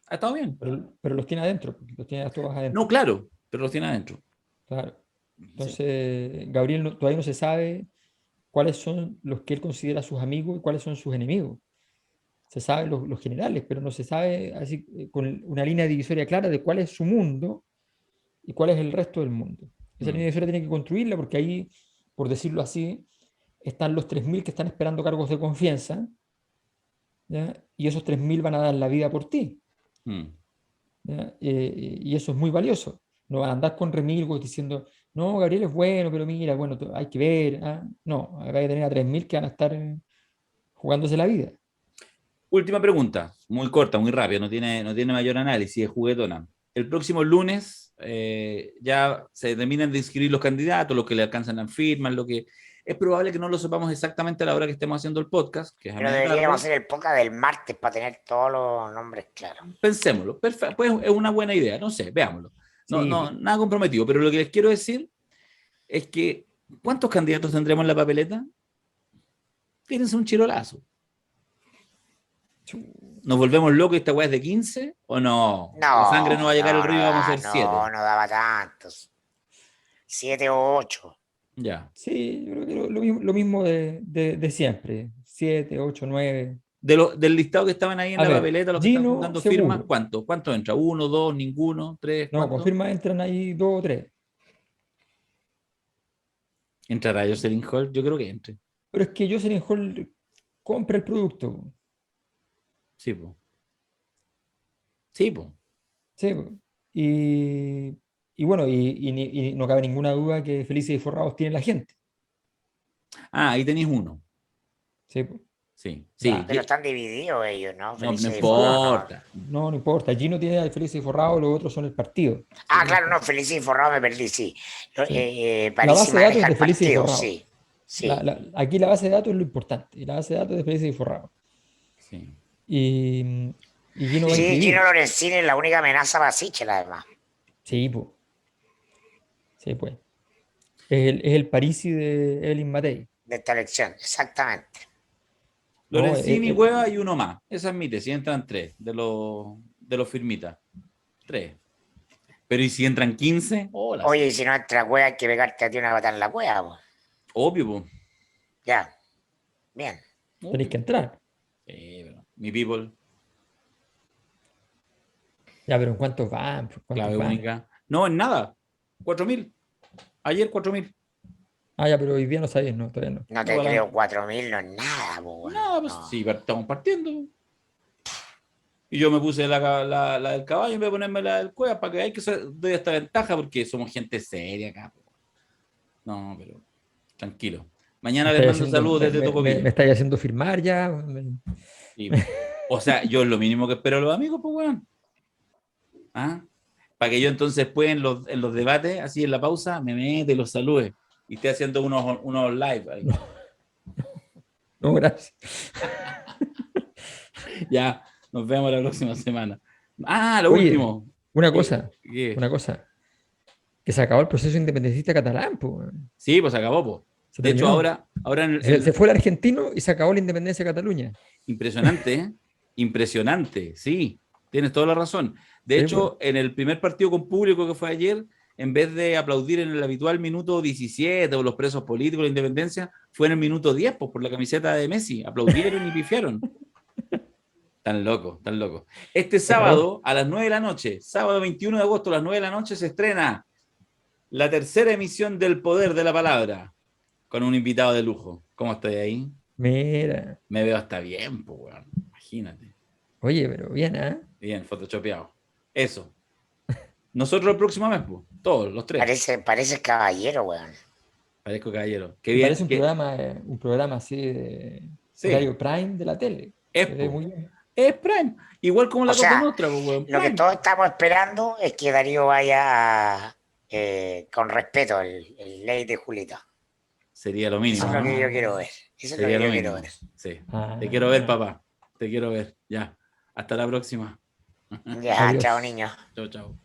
Ha estado bien.
pero los tiene adentro, los tiene a todos adentro.
No, claro, pero los tiene adentro.
Claro.
Sí.
Entonces, Gabriel todavía no se sabe cuáles son los que él considera sus amigos y cuáles son sus enemigos. Se sabe los generales, pero no se sabe así con una línea divisoria clara de cuál es su mundo y cuál es el resto del mundo. Esa línea divisoria tiene que construirla porque ahí, por decirlo así, están los 3.000 que están esperando cargos de confianza, ¿ya? Y esos 3.000 van a dar la vida por ti.
Mm.
Y eso es muy valioso. No van a andar con remilgos diciendo, no, Gabriel es bueno, pero mira, bueno, hay que ver. ¿Ah? No, acá hay que tener a 3.000 que van a estar jugándose la vida.
Última pregunta, muy corta, muy rápida, no tiene mayor análisis, es juguetona. El próximo lunes ya se terminan de inscribir los candidatos, los que le alcanzan a firmas, lo que es probable que no lo sepamos exactamente a la hora que estemos haciendo el podcast, que es a
Pero
media
deberíamos
tarde.
hacer el podcast del martes para tener todos los nombres claros.
Pensémoslo, perfecto, pues es una buena idea, no sé, veámoslo.
Sí,
Nada comprometido, pero lo que les quiero decir es que ¿cuántos candidatos tendremos en la papeleta? Tírense un chirolazo. ¿Nos volvemos locos y esta weá es de 15 o no? La sangre no va a llegar al río y vamos a hacer 7.
No daba tantos. 7 o 8.
Ya.
sí, yo creo que lo mismo de siempre. 7, 8, 9.
Del listado que estaban ahí en
A
la
ver,
papeleta, los que están
Gino,
juntando firmas,
seguro.
¿cuánto entra? ¿1, 2, ninguno, 3,
No,
cuánto?
confirma, entran ahí 2 o 3.
¿Entrará Jocelyn Hall? Yo creo que entre.
Pero es que Jocelyn Hall compra el producto.
Sí, pues. Sí, pues.
Sí, po. Y, y bueno, y no cabe ninguna duda que Felices y Forrados tiene la gente.
Ah, ahí tenéis uno.
Sí, po.
Sí,
Ya,
sí.
Pero están divididos ellos, ¿no?
No
Felices y Forrados,
importa.
no importa. Gino tiene a Felices y Forrados, los otros son el partido.
claro, no, Felices y Forrados me perdí, sí.
Sí. La
París
base de datos
maneja
es de
el
Felices y
partido,
Forrados.
sí. Sí.
Aquí la base de datos es lo importante. Y la base de datos es de Felices y Forrados.
Sí.
Y Gino va a
Sí, Gino
inscribir.
Lorenzini es la única amenaza para Sichel, además.
Sí, pues. Sí, pues. Es el Parisi de Evelyn Matei.
De esta elección, exactamente.
No,
Lorenzini, Hueva y uno más. Esa admite, si entran 3 de los firmitas. 3. Pero ¿y si entran 15? Hola.
Oye, y si no entra cueva, hay que pegarte a ti una patada en la cueva, po.
Obvio, pues.
Ya. Bien.
tenéis que entrar.
Sí, pero mi people,
Ya, pero ¿en cuántos van?
clave única. No, en nada. 4.000. Ayer 4.000.
Ah, ya, pero hoy día no sabéis, no, todavía no.
No te
No, para-
creo, 4.000 no es nada, po, weón.
No, pues
No.
sí, estamos partiendo. Y yo me puse la del caballo en vez de ponerme la del cueva para que hay que doy esta ventaja porque somos gente seria acá. Po. No, pero tranquilo. Mañana les mando saludos desde
me
Tocopilla.
estáis haciendo firmar ya.
Sí. O sea, yo es lo mínimo que espero a los amigos, pues, weón. ¿Ah? Para que yo entonces después en los debates, así en la pausa, me mete y los salude. y esté haciendo unos live ahí.
No, gracias.
Ya, nos vemos la próxima semana. Ah, lo
Oye,
último.
Una cosa,
¿Qué?
una cosa. Que se acabó el proceso independentista catalán, po, weón.
Sí, pues acabó, po.
Se
De hecho,
terminó.
ahora
Se fue el argentino y se acabó la independencia de Cataluña.
impresionante, ¿eh? Impresionante, sí, tienes toda la razón. De
Sí,
hecho, en el primer partido con público que fue ayer, en vez de aplaudir en el habitual minuto 17 o los presos políticos, la independencia, fue en el minuto 10, pues, por la camiseta de Messi. Aplaudieron y pifiaron. Tan loco, tan loco. Este sábado, a las 9 de la noche, sábado 21 de agosto, a las 9 de la noche, se estrena la tercera emisión del Poder de la Palabra, con un invitado de lujo. ¿Cómo estoy ahí?
Mira.
Me veo hasta bien, pues, weón. Imagínate.
Oye, pero bien, ¿ah?
Bien, photoshopeado. Eso. Nosotros el próximo mes, pues. Todos, los tres.
Parece caballero, weón.
Parezco caballero. Qué
Me
bien.
parece un programa así de
Sí.
horario prime de la tele.
Es,
Se ve
po.
muy bien.
Es Prime. Igual como la
O
Cosa
sea,
Nostra, pues, weón.
Lo que
Prime.
todos estamos esperando es que Darío vaya con respeto el ley de Julita.
Sería lo
Eso
mínimo.
es lo
¿no?
que yo quiero ver. Eso es lo
Sería
que
lo
yo quiero
mínimo.
ver.
Sí.
Ah.
Te quiero ver, papá. Te quiero ver. Ya. Hasta la próxima.
Ya,
Adiós.
chao, niño.
Chao, chao.